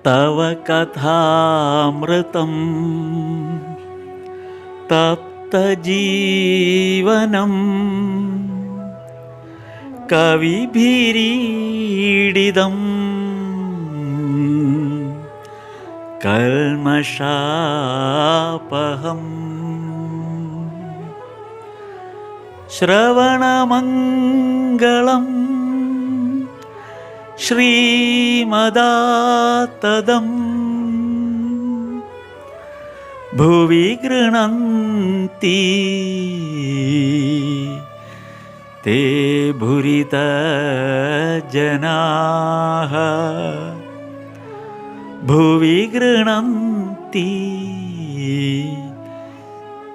തവ കഥാമൃതം തപ്തജീവനം കവിഭിരീഡിതം കൽമഷാപഹം ശ്രവണമംഗളം ശ്രീമദാതതം ഭുവി ഗൃണന്തി തേ ഭുരിത ജനാഃ ഭുവി ഗൃണന്തി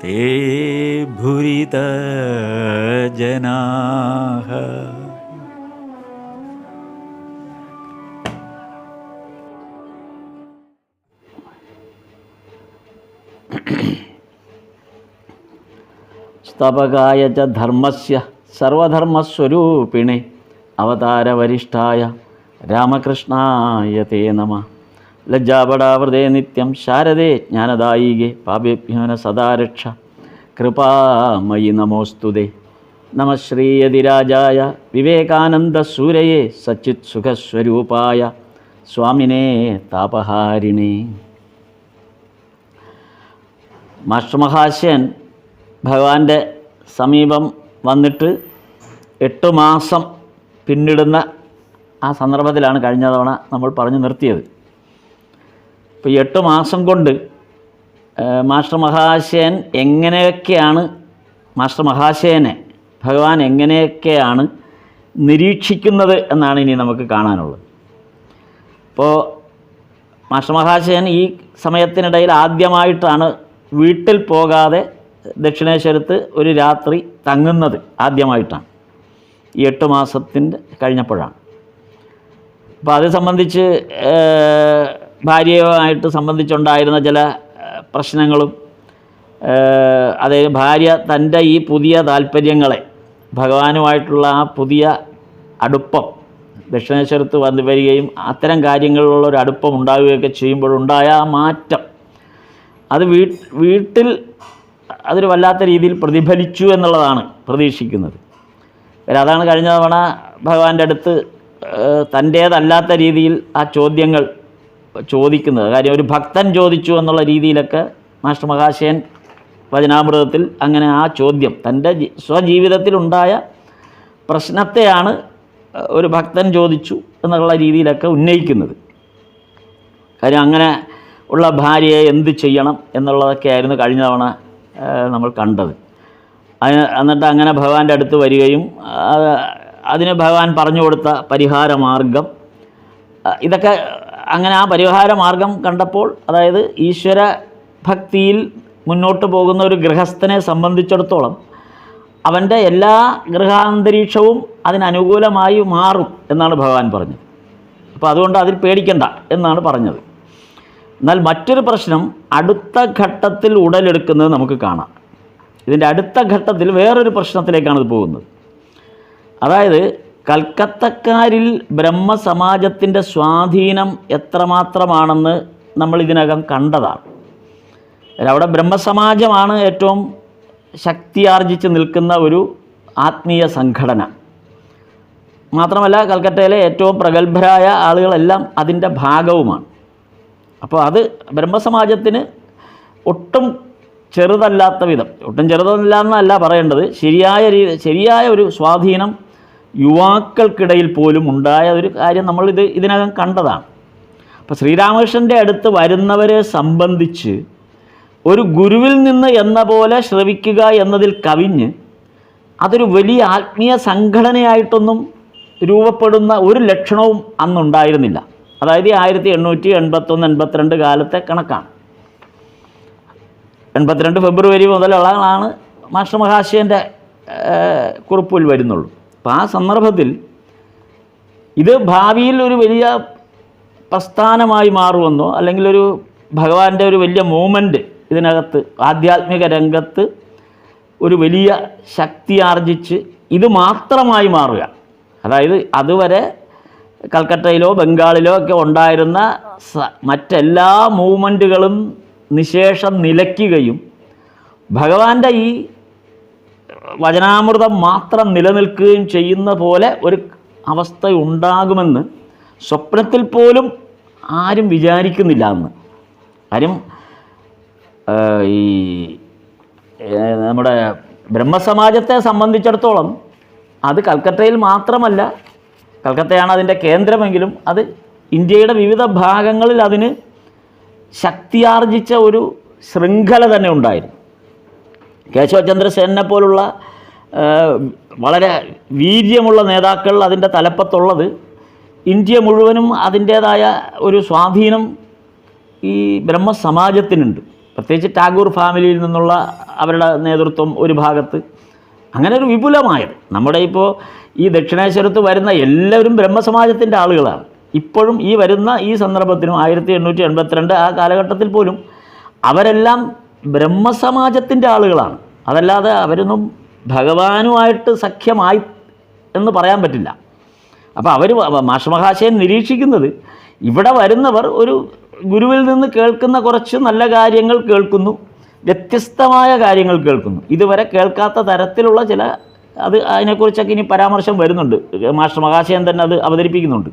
തേ ഭുരിത ജനാഃ. സ്തപകായ ച ധർമ്മസ്യ സർവധർമ്മസ്വരൂപിണേ അവതാരവരിഷ്ഠായ രാമകൃഷ്ണായ തേ നമഃ. ലജ്ജാപടാവൃതേ നിത്യം ശാരദേ ജ്ഞാനദായികേ പാപേഭ്യോ ന സദാ രക്ഷ കൃപാമയി നമോസ്തുതേ. നമഃ ശ്രീയതിരാജായ വിവേകാനന്ദസൂരയേ സച്ചിത് സുഖസ്വരൂപായ സ്വാമിനേ താപഹാരിണേ. മാസ്റ്റർ മഹാശയൻ ഭഗവാന്റെ സമീപം വന്നിട്ട് 8 മാസം പിന്നിടുന്ന ആ സന്ദർഭത്തിലാണ് കഴിഞ്ഞ തവണ നമ്മൾ പറഞ്ഞു നിർത്തിയത്. ഇപ്പോൾ ഈ 8 മാസം കൊണ്ട് മാസ്റ്റർ മഹാശയൻ എങ്ങനെയൊക്കെയാണ് മാസ്റ്റർ മഹാശയനെ ഭഗവാൻ എങ്ങനെയൊക്കെയാണ് നിരീക്ഷിക്കുന്നത് എന്നാണ് ഇനി നമുക്ക് കാണാനുള്ളത്. ഇപ്പോൾ മാസ്റ്റർ മഹാശയൻ ഈ സമയത്തിനിടയിൽ ആദ്യമായിട്ടാണ് വീട്ടിൽ പോകാതെ ദക്ഷിണേശ്വരത്ത് ഒരു രാത്രി തങ്ങുന്നത്. ആദ്യമായിട്ടാണ് ഈ 8 മാസത്തിൻ്റെ കഴിഞ്ഞപ്പോഴാണ്. അപ്പോൾ അത് സംബന്ധിച്ച് ഭാര്യയുമായിട്ട് സംബന്ധിച്ചുണ്ടായിരുന്ന ചില പ്രശ്നങ്ങളും, അതായത് ഭാര്യ തൻ്റെ ഈ പുതിയ താല്പര്യങ്ങളെ, ഭഗവാനുമായിട്ടുള്ള ആ പുതിയ അടുപ്പം, ദക്ഷിണേശ്വരത്ത് വരികയും അത്തരം കാര്യങ്ങളിലുള്ളൊരു അടുപ്പം ഉണ്ടാവുകയൊക്കെ ചെയ്യുമ്പോഴുണ്ടായ ആ മാറ്റം, അത് വീട്ടിൽ അതൊരു വല്ലാത്ത രീതിയിൽ പ്രതിഫലിച്ചു എന്നുള്ളതാണ് പ്രതീക്ഷിക്കുന്നത്. അതാണ് കഴിഞ്ഞ തവണ ഭഗവാന്റെ അടുത്ത് തൻ്റേതല്ലാത്ത രീതിയിൽ ആ ചോദ്യങ്ങൾ ചോദിക്കുന്നത്. കാര്യം ഒരു ഭക്തൻ ചോദിച്ചു എന്നുള്ള രീതിയിലൊക്കെ മാസ്റ്റർ മഹാശയൻ വചനാമൃതത്തിൽ അങ്ങനെ ആ ചോദ്യം തൻ്റെ സ്വജീവിതത്തിലുണ്ടായ പ്രശ്നത്തെയാണ് ഒരു ഭക്തൻ ചോദിച്ചു എന്നുള്ള രീതിയിലൊക്കെ ഉന്നയിക്കുന്നത്. കാര്യം അങ്ങനെ ഉള്ള ഭാര്യയെ എന്ത് ചെയ്യണം എന്നുള്ളതൊക്കെയായിരുന്നു കഴിഞ്ഞ തവണ നമ്മൾ കണ്ടത്. എന്നിട്ട് അങ്ങനെ ഭഗവാന്റെ അടുത്ത് വരികയും അതിന് ഭഗവാൻ പറഞ്ഞു കൊടുത്ത പരിഹാരമാർഗം, ഇതൊക്കെ അങ്ങനെ ആ പരിഹാരമാർഗം കണ്ടപ്പോൾ, അതായത് ഈശ്വര ഭക്തിയിൽ മുന്നോട്ട് പോകുന്ന ഒരു ഗൃഹസ്ഥനെ സംബന്ധിച്ചിടത്തോളം അവൻ്റെ എല്ലാ ഗൃഹാന്തരീക്ഷവും അതിനനുകൂലമായി മാറും എന്നാണ് ഭഗവാൻ പറഞ്ഞത്. അപ്പോൾ അതുകൊണ്ട് അതിൽ പേടിക്കണ്ട എന്നാണ് പറഞ്ഞത്. എന്നാൽ മറ്റൊരു പ്രശ്നം അടുത്ത ഘട്ടത്തിൽ ഉടലെടുക്കുന്നത് നമുക്ക് കാണാം. ഇതിൻ്റെ അടുത്ത ഘട്ടത്തിൽ വേറൊരു പ്രശ്നത്തിലേക്കാണ് ഇത് പോകുന്നത്. അതായത് കൽക്കത്തക്കാരിൽ ബ്രഹ്മസമാജത്തിൻ്റെ സ്വാധീനം എത്രമാത്രമാണെന്ന് നമ്മൾ ഇതിനകം കണ്ടതാണ്. അവിടെ ബ്രഹ്മസമാജമാണ് ഏറ്റവും ശക്തിയാർജിച്ച് നിൽക്കുന്ന ഒരു ആത്മീയ സംഘടന. മാത്രമല്ല കൽക്കട്ടയിലെ ഏറ്റവും പ്രഗത്ഭരായ ആളുകളെല്ലാം അതിൻ്റെ ഭാഗവുമാണ്. അപ്പോൾ അത് ബ്രഹ്മസമാജത്തിന് ഒട്ടും ചെറുതല്ലാത്ത വിധം, ഒട്ടും ചെറുതല്ല എന്നല്ല പറയേണ്ടത്, ശരിയായ ഒരു സ്വാധീനം യുവാക്കൾക്കിടയിൽ പോലും ഉണ്ടായ ഒരു കാര്യം നമ്മൾ ഇതിനകം കണ്ടതാണ്. അപ്പോൾ ശ്രീരാമകൃഷ്ണൻ്റെ അടുത്ത് വരുന്നവരെ സംബന്ധിച്ച് ഒരു ഗുരുവിൽ നിന്ന് എന്ന പോലെ ശ്രവിക്കുക എന്നതിൽ കവിഞ്ഞ് അതൊരു വലിയ ആത്മീയ സംഘടനയായിട്ടൊന്നും രൂപപ്പെടുന്ന ഒരു ലക്ഷണവും അന്നുണ്ടായിരുന്നില്ല. അതായത് 1881-82 കാലത്തെ കണക്കാണ്. 82 ഫെബ്രുവരി മുതലുള്ളതാണ് മാസ്റ്റർ മഹാശയൻ്റെ കുറിപ്പിൽ വരുന്നുള്ളൂ. അപ്പോൾ ആ സന്ദർഭത്തിൽ ഇത് ഭാവിയിൽ ഒരു വലിയ പ്രസ്ഥാനമായി മാറുമെന്നോ അല്ലെങ്കിൽ ഒരു ഭഗവാന്റെ ഒരു വലിയ മൂവ്മെൻറ്റ് ഇതിനകത്ത് ആധ്യാത്മിക രംഗത്ത് ഒരു വലിയ ശക്തി ആർജിച്ച് ഇത് മാത്രമായി മാറുക, അതായത് അതുവരെ കൽക്കട്ടയിലോ ബംഗാളിലോ ഒക്കെ ഉണ്ടായിരുന്ന മറ്റെല്ലാ മൂവ്മെൻറ്റുകളും നിശേഷം നിലയ്ക്കുകയും ഭഗവാന്റെ ഈ വചനാമൃതം മാത്രം നിലനിൽക്കുകയും ചെയ്യുന്ന പോലെ ഒരു അവസ്ഥ ഉണ്ടാകുമെന്ന് സ്വപ്നത്തിൽ പോലും ആരും വിചാരിക്കുന്നില്ല എന്ന്. കാര്യം ഈ നമ്മുടെ ബ്രഹ്മസമാജത്തെ സംബന്ധിച്ചിടത്തോളം അത് കൽക്കട്ടയിൽ മാത്രമല്ല, കൽക്കട്ടയാണ് അതിൻ്റെ കേന്ദ്രമെങ്കിലും അത് ഇന്ത്യയുടെ വിവിധ ഭാഗങ്ങളിൽ അതിന് ശക്തിയാർജിച്ച ഒരു ശൃംഖല തന്നെ ഉണ്ടായിരുന്നു. കേശവചന്ദ്ര സേനെ പോലുള്ള വളരെ വീര്യമുള്ള നേതാക്കൾ അതിൻ്റെ തലപ്പത്തുള്ളത് ഇന്ത്യ മുഴുവനും അതിൻ്റേതായ ഒരു സ്വാധീനം ഈ ബ്രഹ്മസമാജത്തിനുണ്ട്. പ്രത്യേകിച്ച് ടാഗോർ ഫാമിലിയിൽ നിന്നുള്ള അവരുടെ നേതൃത്വം ഒരു ഭാഗത്ത്, അങ്ങനെ ഒരു വിപുലമായത്. നമ്മുടെ ഇപ്പോൾ ഈ ദക്ഷിണേശ്വരത്ത് വരുന്ന എല്ലാവരും ബ്രഹ്മസമാജത്തിൻ്റെ ആളുകളാണ്. ഇപ്പോഴും ഈ വരുന്ന ഈ സന്ദർഭത്തിനും 1882 ആ കാലഘട്ടത്തിൽ പോലും അവരെല്ലാം ബ്രഹ്മസമാജത്തിൻ്റെ ആളുകളാണ്. അതല്ലാതെ അവരൊന്നും ഭഗവാനുമായിട്ട് സഖ്യമായി എന്ന് പറയാൻ പറ്റില്ല. അപ്പോൾ അവർ മാഷമഹാശയൻ നിരീക്ഷിക്കുന്നത് ഇവിടെ വരുന്നവർ ഒരു ഗുരുവിൽ നിന്ന് കേൾക്കുന്ന കുറച്ച് നല്ല കാര്യങ്ങൾ കേൾക്കുന്നു, വ്യത്യസ്തമായ കാര്യങ്ങൾ കേൾക്കുന്നു, ഇതുവരെ കേൾക്കാത്ത തരത്തിലുള്ള ചില അതിനെക്കുറിച്ചൊക്കെ ഇനി പരാമർശം വരുന്നുണ്ട്. മാസ്റ്റർ മഹാശയൻ തന്നെ അത് അവതരിപ്പിക്കുന്നുണ്ട്.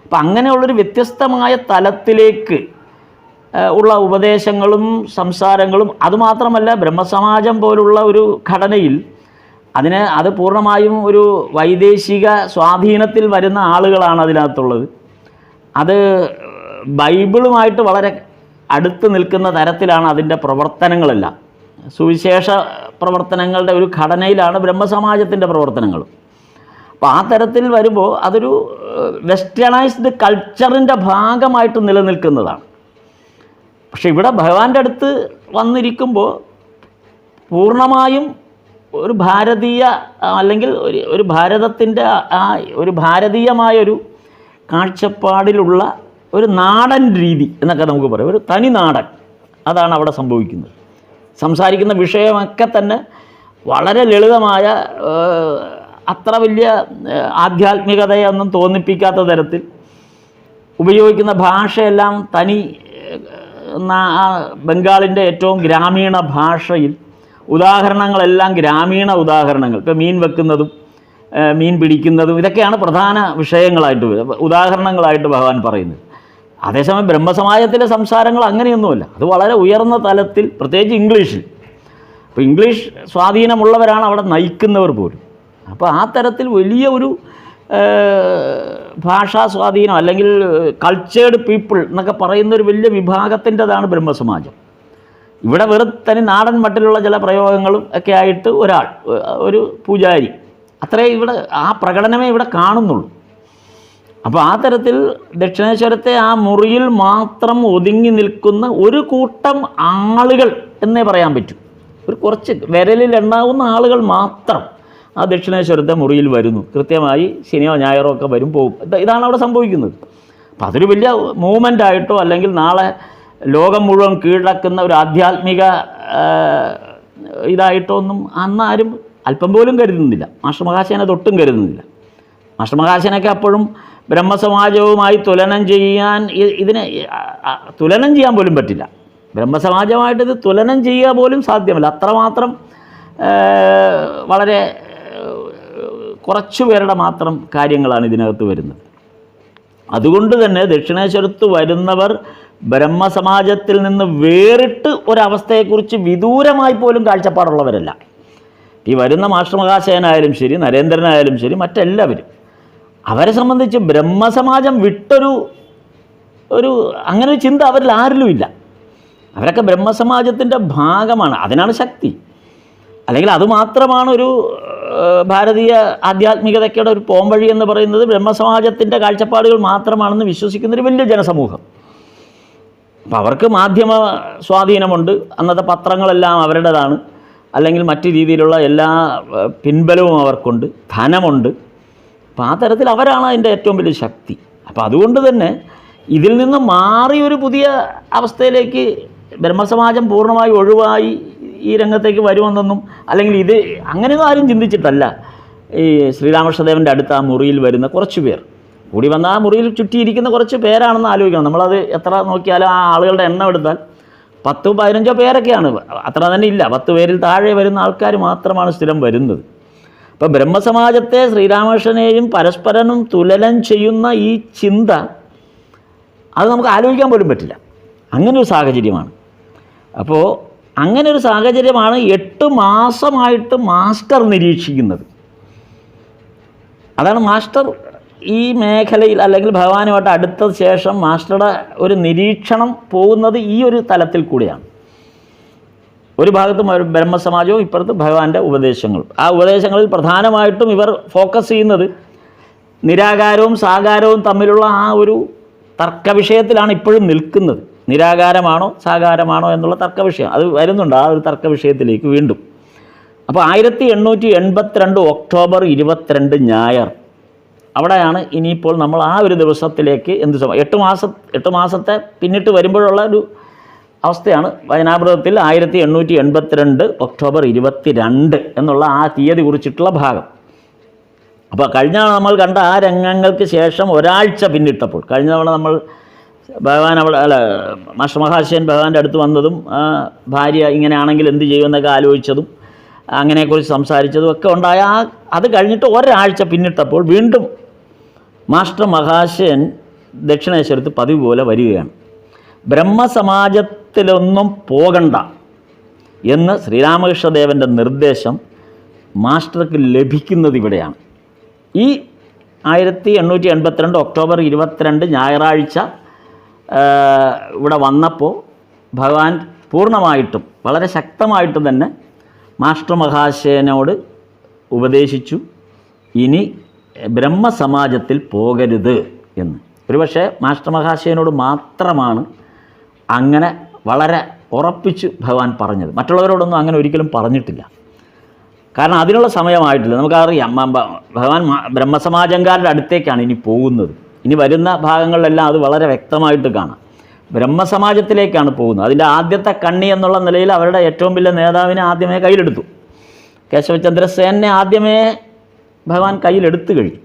അപ്പം അങ്ങനെയുള്ളൊരു വ്യത്യസ്തമായ തലത്തിലേക്ക് ഉള്ള ഉപദേശങ്ങളും സംസാരങ്ങളും, അതുമാത്രമല്ല ബ്രഹ്മസമാജം പോലുള്ള ഒരു ഘടനയിൽ അത് പൂർണ്ണമായും ഒരു വൈദേശിക സ്വാധീനത്തിൽ വരുന്ന ആളുകളാണ് അതിനകത്തുള്ളത്. അത് ബൈബിളുമായിട്ട് വളരെ അടുത്ത് നിൽക്കുന്ന തരത്തിലാണ് അതിൻ്റെ പ്രവർത്തനങ്ങളെല്ലാം. സുവിശേഷ പ്രവർത്തനങ്ങളുടെ ഒരു ഘടനയിലാണ് ബ്രഹ്മസമാജത്തിൻ്റെ പ്രവർത്തനങ്ങൾ. അപ്പോൾ ആ തരത്തിൽ വരുമ്പോൾ അതൊരു വെസ്റ്റേണൈസ്ഡ് കൾച്ചറിൻ്റെ ഭാഗമായിട്ട് നിലനിൽക്കുന്നതാണ്. പക്ഷെ ഇവിടെ ഭഗവാന്റെ അടുത്ത് വന്നിരിക്കുമ്പോൾ പൂർണ്ണമായും ഒരു ഭാരതീയ അല്ലെങ്കിൽ ഒരു ഭാരതത്തിൻ്റെ ആ ഒരു ഭാരതീയമായൊരു കാഴ്ചപ്പാടിലുള്ള ഒരു നാടൻ രീതി എന്നൊക്കെ നമുക്ക് പറയാം. ഒരു തനി നാടൻ, അതാണ് അവിടെ സംഭവിക്കുന്നത്. സംസാരിക്കുന്ന വിഷയമൊക്കെ തന്നെ വളരെ ലളിതമായ, അത്ര വലിയ ആധ്യാത്മികതയൊന്നും തോന്നിപ്പിക്കാത്ത തരത്തിൽ ഉപയോഗിക്കുന്ന ഭാഷയെല്ലാം തനി ബംഗാളിൻ്റെ ഏറ്റവും ഗ്രാമീണ ഭാഷയിൽ, ഉദാഹരണങ്ങളെല്ലാം ഗ്രാമീണ ഉദാഹരണങ്ങൾ. ഇപ്പോൾ മീൻ വെക്കുന്നതും മീൻ പിടിക്കുന്നതും ഇതൊക്കെയാണ് പ്രധാന വിഷയങ്ങളായിട്ട് ഉദാഹരണങ്ങളായിട്ട് ഭഗവാൻ പറയുന്നത്. അതേസമയം ബ്രഹ്മസമാജത്തിലെ സംസാരങ്ങൾ അങ്ങനെയൊന്നുമല്ല. അത് വളരെ ഉയർന്ന തലത്തിൽ, പ്രത്യേകിച്ച് ഇംഗ്ലീഷിൽ. അപ്പോൾ ഇംഗ്ലീഷ് സ്വാധീനമുള്ളവരാണ് അവിടെ നയിക്കുന്നവർ പോലും. അപ്പോൾ ആ തരത്തിൽ വലിയ ഒരു ഭാഷാ സ്വാധീനം അല്ലെങ്കിൽ കൾച്ചേർഡ് പീപ്പിൾ എന്നൊക്കെ പറയുന്ന ഒരു വലിയ വിഭാഗത്തിൻ്റെതാണ് ബ്രഹ്മസമാജം. ഇവിടെ വെറും തനി നാടൻ മട്ടിലുള്ള ചില പ്രയോഗങ്ങളും ഒക്കെ ആയിട്ട് ഒരു പൂജാരി, അത്രേ ഇവിടെ ആ പ്രകടനമേ ഇവിടെ കാണുന്നുള്ളൂ. അപ്പോൾ ആ തരത്തിൽ ദക്ഷിണേശ്വരത്തെ ആ മുറിയിൽ മാത്രം ഒതുങ്ങി നിൽക്കുന്ന ഒരു കൂട്ടം ആളുകൾ എന്നേ പറയാൻ പറ്റൂ. ഒരു കുറച്ച് വിരലിൽ എണ്ണാവുന്ന ആളുകൾ മാത്രം ആ ദക്ഷിണേശ്വരത്തെ മുറിയിൽ വരുന്നു. കൃത്യമായി ശനിയോ ഞായറോ ഒക്കെ വരും, പോകും. ഇതാണ് അവിടെ സംഭവിക്കുന്നത്. അപ്പം അതൊരു വലിയ മൂവ്മെൻ്റ് ആയിട്ടോ അല്ലെങ്കിൽ നാളെ ലോകം മുഴുവൻ കീഴടക്കുന്ന ഒരു ആധ്യാത്മിക ഇതായിട്ടോ ഒന്നും അന്നാരും അല്പം പോലും കരുതുന്നില്ല. മാസ്റ്റർ മഹാശയനെ തൊട്ടും കരുതുന്നില്ല. മാസ്റ്റർ മഹാശയനൊക്കെ അപ്പോഴും ബ്രഹ്മസമാജവുമായി തുലനം ചെയ്യാൻ തുലനം ചെയ്യാൻ പോലും പറ്റില്ല. ബ്രഹ്മസമാജമായിട്ട് ഇത് തുലനം ചെയ്യുക പോലും സാധ്യമല്ല. അത്രമാത്രം വളരെ കുറച്ചു പേരുടെ മാത്രം കാര്യങ്ങളാണ് ഇതിനകത്ത് വരുന്നത്. അതുകൊണ്ട് തന്നെ ദക്ഷിണേശ്വരത്ത് വരുന്നവർ ബ്രഹ്മസമാജത്തിൽ നിന്ന് വേറിട്ട് ഒരവസ്ഥയെക്കുറിച്ച് വിദൂരമായി പോലും കാഴ്ചപ്പാടുള്ളവരല്ല. ഈ വരുന്ന മാസ്റ്റർ മഹാശയനായാലും ശരി, നരേന്ദ്രനായാലും ശരി, മറ്റെല്ലാവരും അവരെ സംബന്ധിച്ച് ബ്രഹ്മസമാജം വിട്ടൊരു അങ്ങനെ ഒരു ചിന്ത അവരിൽ ആരിലുമില്ല. അവരൊക്കെ ബ്രഹ്മസമാജത്തിൻ്റെ ഭാഗമാണ്. അതിനാണ് ശക്തി. അല്ലെങ്കിൽ അതുമാത്രമാണ് ഒരു ഭാരതീയ ആധ്യാത്മികതയ്ക്കുടെ ഒരു പോംവഴി എന്ന് പറയുന്നത്. ബ്രഹ്മസമാജത്തിൻ്റെ കാഴ്ചപ്പാടുകൾ മാത്രമാണെന്ന് വിശ്വസിക്കുന്നൊരു വലിയ ജനസമൂഹം. അപ്പം അവർക്ക് മാധ്യമ സ്വാധീനമുണ്ട്. അന്നത്തെ പത്രങ്ങളെല്ലാം അവരുടേതാണ്. അല്ലെങ്കിൽ മറ്റു രീതിയിലുള്ള എല്ലാ പിൻബലവും അവർക്കുണ്ട്, ധനമുണ്ട്. അപ്പം ആ തരത്തിൽ അവരാണ് അതിൻ്റെ ഏറ്റവും വലിയ ശക്തി. അപ്പം അതുകൊണ്ട് തന്നെ ഇതിൽ നിന്ന് മാറി ഒരു പുതിയ അവസ്ഥയിലേക്ക് ബ്രഹ്മസമാജം പൂർണ്ണമായി ഒഴിവായി ഈ രംഗത്തേക്ക് വരുമെന്നൊന്നും, അല്ലെങ്കിൽ അങ്ങനെയൊന്നും ആരും ചിന്തിച്ചിട്ടല്ല. ഈ ശ്രീരാമകൃഷ്ണദേവൻ്റെ അടുത്ത് ആ മുറിയിൽ വരുന്ന കുറച്ച് പേർ കൂടി വന്ന ആ മുറിയിൽ ചുറ്റിയിരിക്കുന്ന കുറച്ച് പേരാണെന്ന് ആലോചിക്കണം. നമ്മളത് എത്ര നോക്കിയാലും ആ ആളുകളുടെ എണ്ണം എടുത്താൽ 10-15 പേരൊക്കെയാണ്, അത്ര തന്നെ ഇല്ല, 10 പേരിൽ താഴെ വരുന്ന ആൾക്കാർ മാത്രമാണ് സ്ഥിരം വരുന്നത്. അപ്പോൾ ബ്രഹ്മസമാജത്തെ ശ്രീരാമകൃഷ്ണനെയും പരസ്പരനും തുലനം ചെയ്യുന്ന ഈ ചിന്ത അത് നമുക്ക് ആലോചിക്കാൻ പോലും പറ്റില്ല. അങ്ങനൊരു സാഹചര്യമാണ്. അപ്പോൾ അങ്ങനൊരു സാഹചര്യമാണ് 8 മാസമായിട്ട് മാസ്റ്റർ നിരീക്ഷിക്കുന്നത്. അതാണ് മാസ്റ്റർ ഈ മേഖലയിൽ അല്ലെങ്കിൽ ഭഗവാനുമായിട്ട് അടുത്ത ശേഷം മാസ്റ്ററുടെ ഒരു നിരീക്ഷണം പോകുന്നത് ഈ ഒരു തലത്തിൽ കൂടിയാണ്. ഒരു ഭാഗത്ത് ബ്രഹ്മസമാജവും ഇപ്പുറത്ത് ഭഗവാന്റെ ഉപദേശങ്ങൾ. ആ ഉപദേശങ്ങളിൽ പ്രധാനമായിട്ടും ഇവർ ഫോക്കസ് ചെയ്യുന്നത് നിരാകാരവും സാകാരവും തമ്മിലുള്ള ആ ഒരു തർക്ക വിഷയത്തിലാണ് ഇപ്പോഴും നിൽക്കുന്നത്. നിരാകാരമാണോ സാകാരമാണോ എന്നുള്ള തർക്ക വിഷയം അത് വരുന്നുണ്ട്, ആ ഒരു തർക്ക വിഷയത്തിലേക്ക് വീണ്ടും. അപ്പോൾ 1882 ഒക്ടോബർ 22 ഞായർ, അവിടെയാണ് ഇനിയിപ്പോൾ നമ്മൾ ആ ഒരു ദിവസത്തിലേക്ക് 8 മാസത്തെ പിന്നിട്ട് വരുമ്പോഴുള്ള ഒരു അവസ്ഥയാണ്. വചനാമൃതത്തിൽ 1882 ഒക്ടോബർ 22 എന്നുള്ള ആ തീയതി കുറിച്ചിട്ടുള്ള ഭാഗം. അപ്പോൾ കഴിഞ്ഞ നമ്മൾ കണ്ട ആ രംഗങ്ങൾക്ക് ശേഷം ഒരാഴ്ച പിന്നിട്ടപ്പോൾ, കഴിഞ്ഞ തവണ നമ്മൾ ഭഗവാൻ മാസ്റ്റർ മഹാശയൻ ഭഗവാന്റെ അടുത്ത് വന്നതും ഭാര്യ ഇങ്ങനെയാണെങ്കിൽ എന്ത് ചെയ്യുമെന്നൊക്കെ ആലോചിച്ചതും അങ്ങനെക്കുറിച്ച് സംസാരിച്ചതും ഒക്കെ ഉണ്ടായ അത് കഴിഞ്ഞിട്ട് ഒരാഴ്ച പിന്നിട്ടപ്പോൾ വീണ്ടും മാസ്റ്റർ മഹാശയൻ ദക്ഷിണേശ്വരത്ത് പതിവ് പോലെ വരികയാണ്. ബ്രഹ്മസമാജത്തിലൊന്നും പോകണ്ട എന്ന് ശ്രീരാമകൃഷ്ണദേവൻ്റെ നിർദ്ദേശം മാസ്റ്റർക്ക് ലഭിക്കുന്നത് ഇവിടെയാണ്. ഈ 1882 ഒക്ടോബർ 22 ഞായറാഴ്ച ഇവിടെ വന്നപ്പോൾ ഭഗവാൻ പൂർണ്ണമായിട്ടും വളരെ ശക്തമായിട്ടും തന്നെ മാസ്റ്റർ മഹാശയനോട് ഉപദേശിച്ചു, ഇനി ബ്രഹ്മസമാജത്തിൽ പോകരുത് എന്ന്. ഒരുപക്ഷെ മാസ്റ്റർ മഹാശയനോട് മാത്രമാണ് അങ്ങനെ വളരെ ഉറപ്പിച്ച് ഭഗവാൻ പറഞ്ഞത്. മറ്റുള്ളവരോടൊന്നും അങ്ങനെ ഒരിക്കലും പറഞ്ഞിട്ടില്ല. കാരണം അതിനുള്ള സമയമായിട്ടില്ല. നമുക്കറിയാം ഭഗവാൻ ബ്രഹ്മസമാജംകാരുടെ അടുത്തേക്കാണ് ഇനി പോകുന്നത്. ഇനി വരുന്ന ഭാഗങ്ങളിലെല്ലാം അത് വളരെ വ്യക്തമായിട്ട് കാണാം. ബ്രഹ്മസമാജത്തിലേക്കാണ് പോകുന്നത്. അതിൻ്റെ ആദ്യത്തെ കണ്ണി എന്നുള്ള നിലയിൽ അവരുടെ ഏറ്റവും വലിയ നേതാവിനെ ആദ്യമേ കയ്യിലെടുത്തു. കേശവചന്ദ്രസേനെ ആദ്യമേ ഭഗവാൻ കയ്യിലെടുത്തു കഴിഞ്ഞു.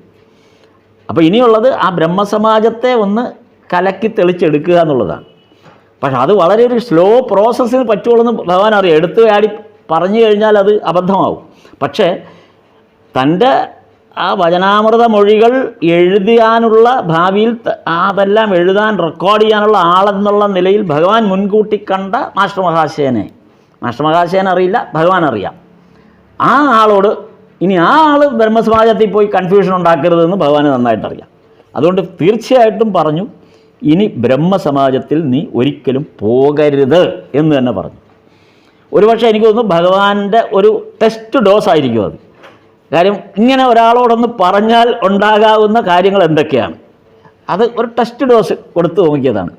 അപ്പോൾ ഇനിയുള്ളത് ആ ബ്രഹ്മസമാജത്തെ ഒന്ന് കലക്കി തെളിച്ചെടുക്കുക എന്നുള്ളതാണ്. പക്ഷെ അത് വളരെ ഒരു സ്ലോ പ്രോസസ്സിന് പറ്റുള്ളൂ എന്ന് ഭഗവാൻ അറിയാം. എടുത്തു ആടി പറഞ്ഞു കഴിഞ്ഞാൽ അത് അബദ്ധമാവും. പക്ഷേ തൻ്റെ ആ വചനാമൃത മൊഴികൾ എഴുതാനുള്ള ഭാവിയിൽ അതെല്ലാം എഴുതാൻ റെക്കോർഡ് ചെയ്യാനുള്ള ആളെന്നുള്ള നിലയിൽ ഭഗവാൻ മുൻകൂട്ടി കണ്ട മാസ്റ്റർ മഹാശയനെ അറിയില്ല, ഭഗവാൻ അറിയാം. ആ ആളോട് ഇനി ആ ആൾ ബ്രഹ്മസമാജത്തിൽ പോയി കൺഫ്യൂഷൻ ഉണ്ടാക്കരുതെന്ന് ഭഗവാന് നന്നായിട്ടറിയാം. അതുകൊണ്ട് തീർച്ചയായിട്ടും പറഞ്ഞു, ഇനി ബ്രഹ്മസമാജത്തിൽ നീ ഒരിക്കലും പോകരുത് എന്ന് തന്നെ പറഞ്ഞു. ഒരുപക്ഷെ എനിക്ക് തോന്നുന്നു ഭഗവാന്റെ ഒരു ടെസ്റ്റ് ഡോസ് ആയിരിക്കും അത്. കാര്യം ഇങ്ങനെ ഒരാളോടൊന്ന് പറഞ്ഞാൽ ഉണ്ടാകാവുന്ന കാര്യങ്ങൾ എന്തൊക്കെയാണ്, അത് ഒരു ടെസ്റ്റ് ഡോസ് കൊടുത്തു നോക്കിയതാണ്.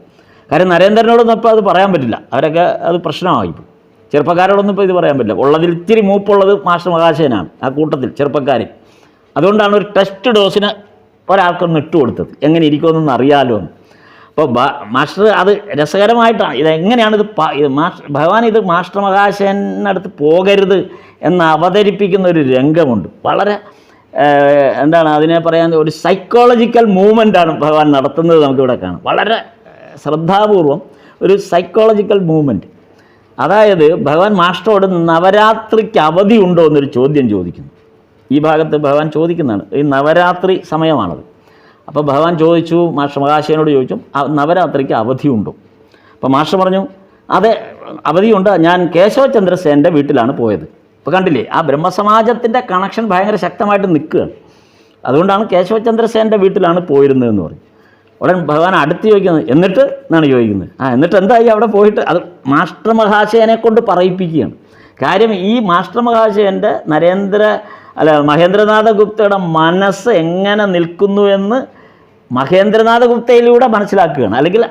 കാര്യം നരേന്ദ്രനോടൊന്നും ഇപ്പോൾ അത് പറയാൻ പറ്റില്ല, അവരൊക്കെ അത് പ്രശ്നമായിപ്പോൾ. ചെറുപ്പക്കാരോടൊന്നും ഇപ്പോൾ ഇത് പറയാൻ പറ്റില്ല. ഉള്ളതിൽ ഇത്തിരി മൂപ്പുള്ളത് മാസ്റ്റർ മഹാശയനാണ് ആ കൂട്ടത്തിൽ ചെറുപ്പക്കാരൻ. അതുകൊണ്ടാണ് ഒരു ടെസ്റ്റ് ഡോസിന് ഒരാൾക്കൊന്ന് ഇട്ട് കൊടുത്തത്, എങ്ങനെ ഇരിക്കുമെന്നൊന്ന് അറിയാമല്ലോ എന്ന്. അപ്പോൾ മാസ്റ്റർ അത് രസകരമായിട്ടാണ് ഇതെങ്ങനെയാണ് ഭഗവാൻ ഇത് മാസ്റ്റർ മഹാശയനടുത്ത് പോകരുത് എന്ന് അവതരിപ്പിക്കുന്ന ഒരു രംഗമുണ്ട്. വളരെ എന്താണ് അതിനെ പറയാൻ, ഒരു സൈക്കോളജിക്കൽ മൂവ്മെൻ്റാണ് ഭഗവാൻ നടത്തുന്നത്. നമുക്കിവിടെ കാണാം വളരെ ശ്രദ്ധാപൂർവം ഒരു സൈക്കോളജിക്കൽ മൂവ്മെൻറ്റ്. അതായത് ഭഗവാൻ മാസ്റ്ററോട് നവരാത്രിക്ക് അവധി ഉണ്ടോ എന്നൊരു ചോദ്യം ചോദിക്കുന്നു. ഈ ഭാഗത്ത് ഭഗവാൻ ചോദിക്കുന്നതാണ്, ഈ നവരാത്രി സമയമാണത്. അപ്പോൾ ഭഗവാൻ ചോദിച്ചു, മാസ്റ്റർ മഹാശയനോട് ചോദിച്ചു, നവരാത്രിക്ക് അവധിയുണ്ടോ? അപ്പോൾ മാസ്റ്റർ പറഞ്ഞു, അതെ അവധിയുണ്ട്, ഞാൻ കേശവചന്ദ്രസേൻ്റെ വീട്ടിലാണ് പോയത്. ഇപ്പോൾ കണ്ടില്ലേ, ആ ബ്രഹ്മസമാജത്തിൻ്റെ കണക്ഷൻ ഭയങ്കര ശക്തമായിട്ട് നിൽക്കുകയാണ്. അതുകൊണ്ടാണ് കേശവചന്ദ്രസേൻ്റെ വീട്ടിലാണ് പോയിരുന്നതെന്ന് പറയും. ഉടൻ ഭഗവാൻ അടുത്ത് ചോദിക്കുന്നത്, എന്നിട്ട് എന്നാണ് ചോദിക്കുന്നത്. എന്നിട്ട് എന്തായി അവിടെ പോയിട്ട്? അത് മാസ്റ്റർ മഹാശയനെ കൊണ്ട് പറയിപ്പിക്കുകയാണ്. കാര്യം ഈ മാസ്റ്റർ മഹാശയൻ്റെ മഹേന്ദ്രനാഥ ഗുപ്തയുടെ മനസ്സ് എങ്ങനെ നിൽക്കുന്നു എന്ന് മഹേന്ദ്രനാഥ ഗുപ്തയിലൂടെ മനസ്സിലാക്കുകയാണ്, അല്ലെങ്കിൽ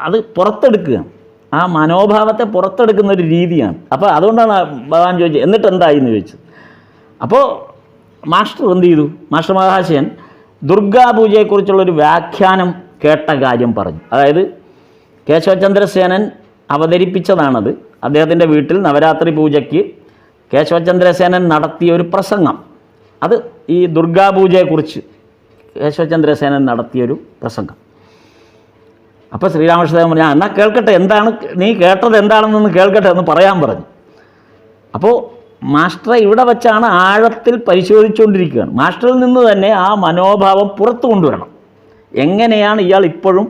അത് പുറത്തെടുക്കുകയാണ്. ആ മനോഭാവത്തെ പുറത്തെടുക്കുന്ന ഒരു രീതിയാണ്. അപ്പോൾ അതുകൊണ്ടാണ് ഭഗവാൻ ചോദിച്ചത്, എന്നിട്ട് എന്തായി എന്ന് ചോദിച്ചത്. അപ്പോൾ മാസ്റ്റർ എന്ത് ചെയ്തു? മാസ്റ്റർ മഹാശയൻ ദുർഗാപൂജയെക്കുറിച്ചുള്ളൊരു വ്യാഖ്യാനം കേട്ട കാര്യം പറഞ്ഞു. അതായത് കേശവചന്ദ്രസേനൻ അവതരിപ്പിച്ചതാണത്. അദ്ദേഹത്തിൻ്റെ വീട്ടിൽ നവരാത്രി പൂജയ്ക്ക് കേശവചന്ദ്രസേനൻ നടത്തിയ ഒരു പ്രസംഗം, അത് ഈ ദുർഗാപൂജയെക്കുറിച്ച് കേശവചന്ദ്രസേനൻ നടത്തിയൊരു പ്രസംഗം. അപ്പോൾ ശ്രീരാമകൃഷ്ണദേവൻ പറഞ്ഞു, എന്നാൽ കേൾക്കട്ടെ, എന്താണ് നീ കേട്ടത് എന്താണെന്നൊന്ന് കേൾക്കട്ടെ എന്ന് പറയാൻ പറഞ്ഞു. അപ്പോൾ മാസ്റ്റർ ഇവിടെ വച്ചാണ് ആഴത്തിൽ പരിശോധിച്ചുകൊണ്ടിരിക്കുകയാണ്. മാസ്റ്ററിൽ നിന്ന് തന്നെ ആ മനോഭാവം പുറത്തു കൊണ്ടുവരണം. എങ്ങനെയാണ് ഇയാൾ ഇപ്പോഴും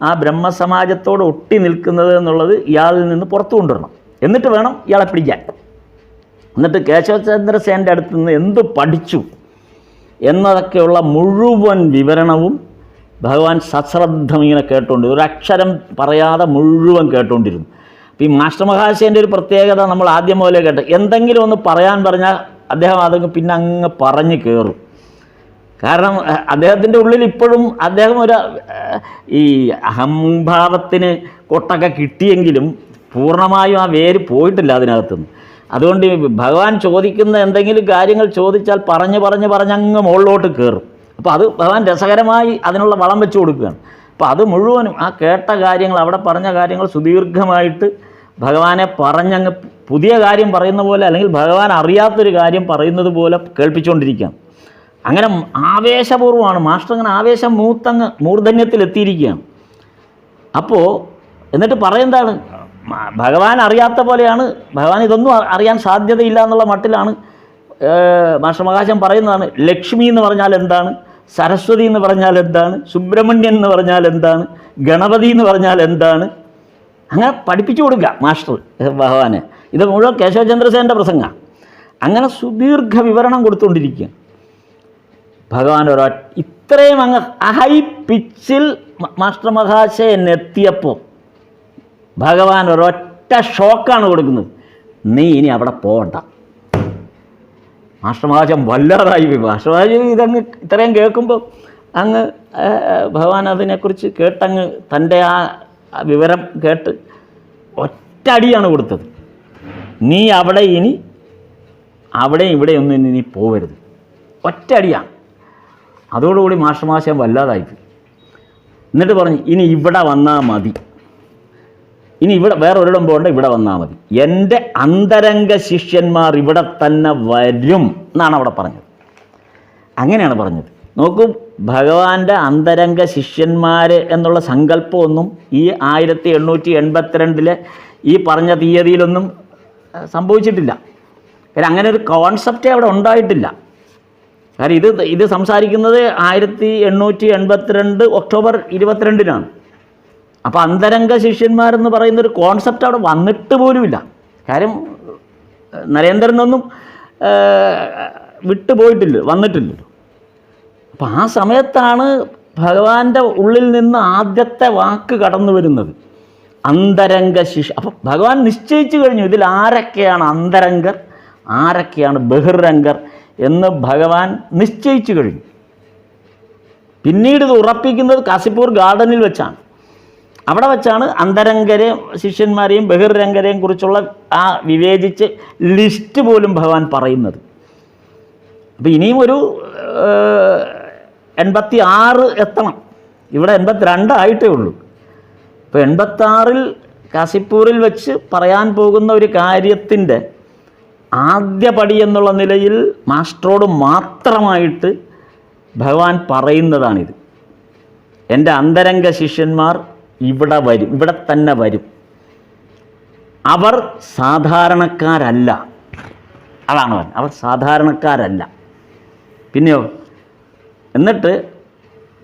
ആ ബ്രഹ്മസമാജത്തോട് ഒട്ടി നിൽക്കുന്നത് എന്നുള്ളത് ഇയാളിൽ നിന്ന് പുറത്തു കൊണ്ടുവരണം. എന്നിട്ട് വേണം ഇയാളെ പിടിക്കാൻ. എന്നിട്ട് കേശവചന്ദ്രസേനൻ്റെ അടുത്ത് നിന്ന് എന്ത് പഠിച്ചു എന്നതൊക്കെയുള്ള മുഴുവൻ വിവരണവും ഭഗവാൻ സശ്രദ്ധം ഇങ്ങനെ കേട്ടുകൊണ്ട്, ഒരു അക്ഷരം പറയാതെ മുഴുവൻ കേട്ടുകൊണ്ടിരുന്നു. അപ്പോൾ ഈ മാസ്റ്റർ മഹാശയൻ്റെ ഒരു പ്രത്യേകത നമ്മൾ ആദ്യം മുതലേ കേട്ട്, എന്തെങ്കിലും ഒന്ന് പറയാൻ പറഞ്ഞാൽ അദ്ദേഹം അതങ്ങ് പിന്നെ അങ്ങ് പറഞ്ഞ് കയറും. കാരണം അദ്ദേഹത്തിൻ്റെ ഉള്ളിൽ ഇപ്പോഴും അദ്ദേഹം ഒരു ഈ അഹംഭാവത്തിന് കൊട്ടൊക്കെ കിട്ടിയെങ്കിലും പൂർണ്ണമായും ആ വേര് പോയിട്ടില്ല അതിനകത്തുനിന്ന്. അതുകൊണ്ട് ഭഗവാൻ ചോദിക്കുന്ന എന്തെങ്കിലും കാര്യങ്ങൾ ചോദിച്ചാൽ പറഞ്ഞ് അങ്ങ് മുകളിലോട്ട് കയറും. അപ്പോൾ അത് ഭഗവാൻ രസകരമായി അതിനുള്ള വളം വെച്ച് കൊടുക്കുകയാണ്. അപ്പോൾ അത് മുഴുവനും ആ കേട്ട കാര്യങ്ങൾ, അവിടെ പറഞ്ഞ കാര്യങ്ങൾ സുദീർഘമായിട്ട് ഭഗവാനെ പറഞ്ഞങ്ങ് പുതിയ കാര്യം പറയുന്ന പോലെ, അല്ലെങ്കിൽ ഭഗവാൻ അറിയാത്തൊരു കാര്യം പറയുന്നത് പോലെ കേൾപ്പിച്ചുകൊണ്ടിരിക്കുകയാണ്. അങ്ങനെ ആവേശപൂർവ്വമാണ് മാസ്റ്റർ, അങ്ങനെ ആവേശം മൂർധന്യത്തിലെത്തിയിരിക്കുകയാണ്. അപ്പോൾ എന്നിട്ട് പറയുന്നതാണ്, ഭഗവാൻ അറിയാത്ത പോലെയാണ്, ഭഗവാൻ ഇതൊന്നും അറിയാൻ സാധ്യതയില്ല എന്നുള്ള മട്ടിലാണ് മാസ്റ്റർ മഹാശയൻ പറയുന്നതാണ്. ലക്ഷ്മി എന്ന് പറഞ്ഞാൽ എന്താണ്, സരസ്വതി എന്ന് പറഞ്ഞാൽ എന്താണ്, സുബ്രഹ്മണ്യൻ എന്ന് പറഞ്ഞാൽ എന്താണ്, ഗണപതി എന്ന് പറഞ്ഞാൽ എന്താണ്, അങ്ങനെ പഠിപ്പിച്ചു കൊടുക്കുക മാസ്റ്റർ ഭഗവാനെ. ഇത് മുഴുവൻ കേശവചന്ദ്രസേനൻ്റെ പ്രസംഗമാണ്. അങ്ങനെ സുദീർഘ വിവരണം കൊടുത്തുകൊണ്ടിരിക്കുക. ഭഗവാൻ ഇത്രയും അങ്ങ് ഹൈ പിച്ചിൽ മാസ്റ്റർ മഹാശയൻ എത്തിയപ്പോൾ ഭഗവാൻ ഒരൊറ്റ ഷോക്കാണ് കൊടുക്കുന്നത്, നീ ഇനി അവിടെ പോകണ്ട. മാസ്റ്റർ മഹാശയൻ വല്ലാതായി പോയി. മാസ്റ്റർ മഹാശയൻ ഇതങ്ങ് ഇത്രയും കേൾക്കുമ്പോൾ അങ്ങ് ഭഗവാൻ അതിനെക്കുറിച്ച് കേട്ടങ്ങ് തൻ്റെ ആ വിവരം കേട്ട് ഒറ്റ അടിയാണ് കൊടുത്തത്. നീ അവിടെ ഇനി അവിടെയും ഇവിടെയൊന്നും ഇനി നീ പോവരുത്, ഒറ്റ അടിയാണ്. അതോടുകൂടി മാസ്റ്റർ മഹാശയൻ വല്ലാതായിപ്പോയി. എന്നിട്ട് പറഞ്ഞു, ഇനി ഇവിടെ വന്നാൽ മതി, ഇനി ഇവിടെ വേറെ ഒരിടം പോകണ്ട, ഇവിടെ വന്നാൽ മതി, എൻ്റെ അന്തരംഗ ശിഷ്യന്മാർ ഇവിടെ തന്നെ വരും എന്നാണ് അവിടെ പറഞ്ഞത്. അങ്ങനെയാണ് പറഞ്ഞത്. നോക്കൂ, ഭഗവാന്റെ അന്തരംഗ ശിഷ്യന്മാർ എന്നുള്ള സങ്കല്പമൊന്നും ഈ 1882 ഈ പറഞ്ഞ തീയതിയിലൊന്നും സംഭവിച്ചിട്ടില്ല. കാര്യം അങ്ങനെ ഒരു കോൺസെപ്റ്റേ അവിടെ ഉണ്ടായിട്ടില്ല. കാര്യം ഇത് സംസാരിക്കുന്നത് 1882 ഒക്ടോബർ 22-നാണ്. അപ്പോൾ അന്തരംഗ ശിഷ്യന്മാരെന്ന് പറയുന്നൊരു കോൺസെപ്റ്റ് അവിടെ വന്നിട്ട് പോലുമില്ല. കാര്യം നരേന്ദ്രനൊന്നും വിട്ടുപോയിട്ടില്ല, വന്നിട്ടില്ലല്ലോ. അപ്പം ആ സമയത്താണ് ഭഗവാന്റെ ഉള്ളിൽ നിന്ന് ആദ്യത്തെ വാക്ക് കടന്നു വരുന്നത്, അന്തരംഗ ശിഷ്യ. അപ്പം ഭഗവാൻ നിശ്ചയിച്ചു കഴിഞ്ഞു ഇതിൽ ആരൊക്കെയാണ് അന്തരംഗർ, ആരൊക്കെയാണ് ബഹിർരംഗർ എന്ന് ഭഗവാൻ നിശ്ചയിച്ചു കഴിഞ്ഞു. പിന്നീട് ഇത് ഉറപ്പിക്കുന്നത് കാസിപ്പൂർ ഗാർഡനിൽ വെച്ചാണ്. അവിടെ വെച്ചാണ് അന്തരംഗരെയും ശിഷ്യന്മാരെയും ബഹിർരംഗരെയും കുറിച്ചുള്ള ആ വിവേചിച്ച് ലിസ്റ്റ് പോലും ഭഗവാൻ പറയുന്നത്. അപ്പോൾ ഇനിയും ഒരു 86 എത്തണം. ഇവിടെ 82 ആയിട്ടേ ഉള്ളൂ. ഇപ്പോൾ 86-ൽ കാസിപ്പൂരിൽ വെച്ച് പറയാൻ പോകുന്ന ഒരു കാര്യത്തിൻ്റെ ആദ്യ പടി എന്നുള്ള നിലയിൽ മാസ്റ്ററോട് മാത്രമായിട്ട് ഭഗവാൻ പറയുന്നതാണിത്. എൻ്റെ അന്തരംഗ ശിഷ്യന്മാർ ഇവിടെ വരും, ഇവിടെ തന്നെ വരും. അവർ സാധാരണക്കാരല്ല. അതാണ് അവൻ, അവർ സാധാരണക്കാരല്ല. പിന്നെയോ, എന്നിട്ട്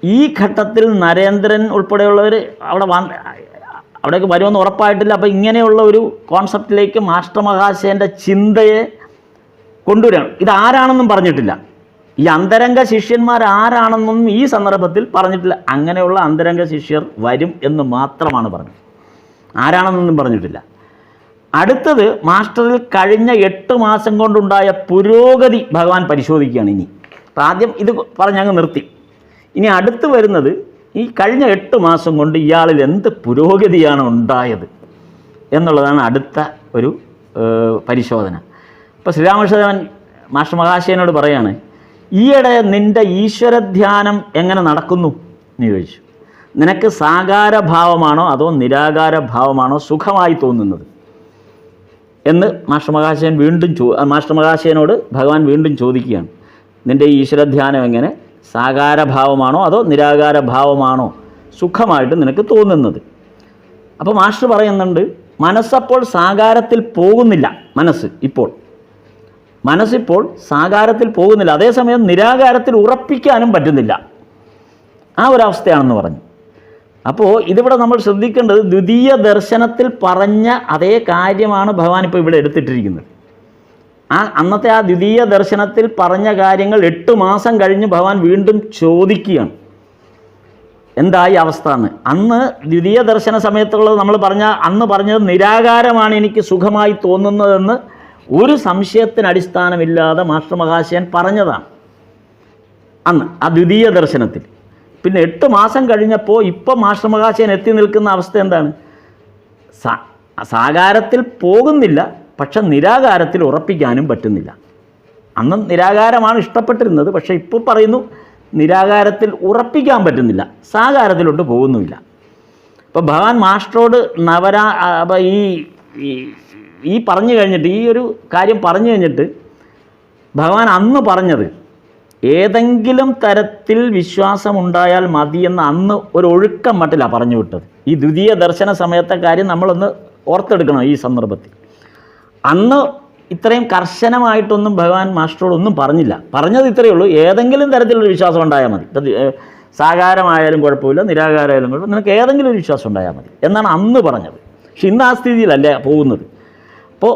ഈ ഘട്ടത്തിൽ നരേന്ദ്രൻ ഉൾപ്പെടെയുള്ളവർ അവിടേക്ക് വരുമെന്ന് ഉറപ്പായിട്ടില്ല. അപ്പോൾ ഇങ്ങനെയുള്ള ഒരു കോൺസെപ്റ്റിലേക്ക് മാസ്റ്റർ മഹാശയൻ്റെ ചിന്തയെ കൊണ്ടുവരികയാണ്. ഇതാരാണെന്നും പറഞ്ഞിട്ടില്ല, ഈ അന്തരംഗ ശിഷ്യന്മാർ ആരാണെന്നൊന്നും ഈ സന്ദർഭത്തിൽ പറഞ്ഞിട്ടില്ല. അങ്ങനെയുള്ള അന്തരംഗ ശിഷ്യർ വരും എന്ന് മാത്രമാണ് പറഞ്ഞത്, ആരാണെന്നൊന്നും പറഞ്ഞിട്ടില്ല. അടുത്തത് മാസ്റ്ററിൽ കഴിഞ്ഞ 8 മാസം കൊണ്ടുണ്ടായ പുരോഗതി ഭഗവാൻ പരിശോധിക്കുകയാണ്. ഇനി അപ്പം ആദ്യം ഇത് പറഞ്ഞങ്ങ് നിർത്തി. ഇനി അടുത്ത് വരുന്നത് ഈ കഴിഞ്ഞ 8 മാസം കൊണ്ട് ഇയാളിൽ എന്ത് പുരോഗതിയാണ് ഉണ്ടായത് എന്നുള്ളതാണ് അടുത്ത ഒരു പരിശോധന. ഇപ്പോൾ ശ്രീരാമകൃഷ്ണദേവൻ മാസ്റ്റർ മഹാശയനോട് പറയാണ്, ഈയിടെ നിൻ്റെ ഈശ്വരധ്യാനം എങ്ങനെ നടക്കുന്നു എന്ന് ചോദിച്ചു. നിനക്ക് സാകാരഭാവമാണോ അതോ നിരാകാരഭാവമാണോ സുഖമായി തോന്നുന്നത് എന്ന് മാസ്റ്റർ മഹാശയനോട് ഭഗവാൻ വീണ്ടും ചോദിക്കുകയാണ്. നിൻ്റെ ഈശ്വരധ്യാനം എങ്ങനെ, സാകാരഭാവമാണോ അതോ നിരാകാരഭാവമാണോ സുഖമായിട്ട് നിനക്ക് തോന്നുന്നത്? അപ്പോൾ മാസ്റ്റർ പറയുന്നുണ്ട്, മനസ്സപ്പോൾ സാകാരത്തിൽ പോകുന്നില്ല. മനസ്സിപ്പോൾ സാകാരത്തിൽ പോകുന്നില്ല, അതേസമയം നിരാകാരത്തിൽ ഉറപ്പിക്കാനും പറ്റുന്നില്ല. ആ ഒരവസ്ഥയാണെന്ന് പറഞ്ഞു. അപ്പോൾ ഇതിവിടെ നമ്മൾ ശ്രദ്ധിക്കേണ്ടത് ദ്വിതീയ ദർശനത്തിൽ പറഞ്ഞ അതേ കാര്യമാണ് ഭഗവാൻ ഇപ്പോൾ ഇവിടെ എടുത്തിട്ടിരിക്കുന്നത്. അന്നത്തെ ആ ദ്വിതീയ ദർശനത്തിൽ പറഞ്ഞ കാര്യങ്ങൾ 8 മാസം കഴിഞ്ഞ് ഭഗവാൻ വീണ്ടും ചോദിക്കുകയാണ്, എന്തായി അവസ്ഥ എന്ന്. അന്ന് ദ്വിതീയ ദർശന സമയത്തുള്ളത് നമ്മൾ അന്ന് പറഞ്ഞത് നിരാകാരമാണ് എനിക്ക് സുഖമായി തോന്നുന്നതെന്ന് ഒരു സംശയത്തിന് അടിസ്ഥാനമില്ലാതെ മാസ്റ്റർ മഹാശയൻ പറഞ്ഞതാണ് അന്ന് ആ ദ്വിതീയ ദർശനത്തിൽ. പിന്നെ 8 മാസം കഴിഞ്ഞപ്പോൾ ഇപ്പം മാസ്റ്റർ മഹാശയൻ എത്തി നിൽക്കുന്ന അവസ്ഥ എന്താണ്? സാകാരത്തിൽ പോകുന്നില്ല, പക്ഷെ നിരാകാരത്തിൽ ഉറപ്പിക്കാനും പറ്റുന്നില്ല. അന്ന് നിരാകാരമാണ് ഇഷ്ടപ്പെട്ടിരുന്നത്, പക്ഷെ ഇപ്പോൾ പറയുന്നു നിരാകാരത്തിൽ ഉറപ്പിക്കാൻ പറ്റുന്നില്ല, സാകാരത്തിലോട്ട് പോകുന്നുമില്ല. അപ്പോൾ ഭഗവാൻ മാസ്റ്ററോട് അപ്പോൾ ഈ പറഞ്ഞു കഴിഞ്ഞിട്ട്, ഈ ഒരു കാര്യം പറഞ്ഞു കഴിഞ്ഞിട്ട് ഭഗവാൻ അന്ന് പറഞ്ഞത് ഏതെങ്കിലും തരത്തിൽ വിശ്വാസമുണ്ടായാൽ മതിയെന്ന് അന്ന് ഒരു ഒഴുക്കം മട്ടിലാണ് പറഞ്ഞു വിട്ടത്. ഈ ദ്വിതീയ ദർശന സമയത്തെ കാര്യം നമ്മളൊന്ന് ഓർത്തെടുക്കണം ഈ സന്ദർഭത്തിൽ. അന്ന് ഇത്രയും കർശനമായിട്ടൊന്നും ഭഗവാൻ മാസ്റ്ററോടൊന്നും പറഞ്ഞില്ല. പറഞ്ഞത് ഇത്രയേ ഉള്ളൂ, ഏതെങ്കിലും തരത്തിലൊരു വിശ്വാസം ഉണ്ടായാൽ മതി. സാകാരമായാലും കുഴപ്പമില്ല, നിരാകാരമായാലും കുഴപ്പമില്ല, നിനക്ക് ഏതെങ്കിലും ഒരു വിശ്വാസം ഉണ്ടായാൽ മതി എന്നാണ് അന്ന് പറഞ്ഞത്. പക്ഷെ ഇന്ന് ആ സ്ഥിതിയിലല്ല പോകുന്നത്. അപ്പോൾ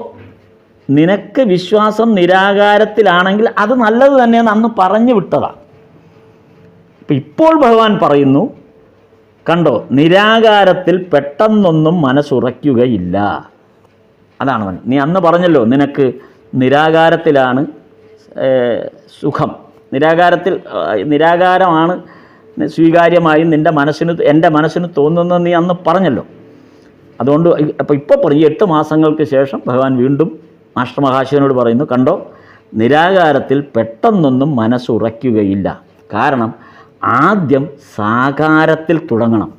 നിനക്ക് വിശ്വാസം നിരാകാരത്തിലാണെങ്കിൽ അത് നല്ലത് തന്നെയെന്ന് അന്ന് പറഞ്ഞു വിട്ടതാണ്. അപ്പം ഇപ്പോൾ ഭഗവാൻ പറയുന്നു, കണ്ടോ, നിരാകാരത്തിൽ പെട്ടെന്നൊന്നും മനസ്സുറയ്ക്കുകയില്ല. അതാണ് പറഞ്ഞത്. നീ അന്ന് പറഞ്ഞല്ലോ നിനക്ക് നിരാകാരത്തിലാണ് സുഖം, നിരാകാരമാണ് സ്വീകാര്യമായി എൻ്റെ മനസ്സിന് തോന്നുന്നത് നീ അന്ന് പറഞ്ഞല്ലോ. അതുകൊണ്ട് അപ്പോൾ ഇപ്പോൾ പറയും 8 മാസങ്ങൾക്ക് ശേഷം ഭഗവാൻ വീണ്ടും മാസ്റ്റർ മഹാശയനോട് പറയുന്നു, കണ്ടോ, നിരാകാരത്തിൽ പെട്ടെന്നൊന്നും മനസ്സുറയ്ക്കുകയില്ല. കാരണം ആദ്യം സാകാരത്തിൽ തുടങ്ങണം.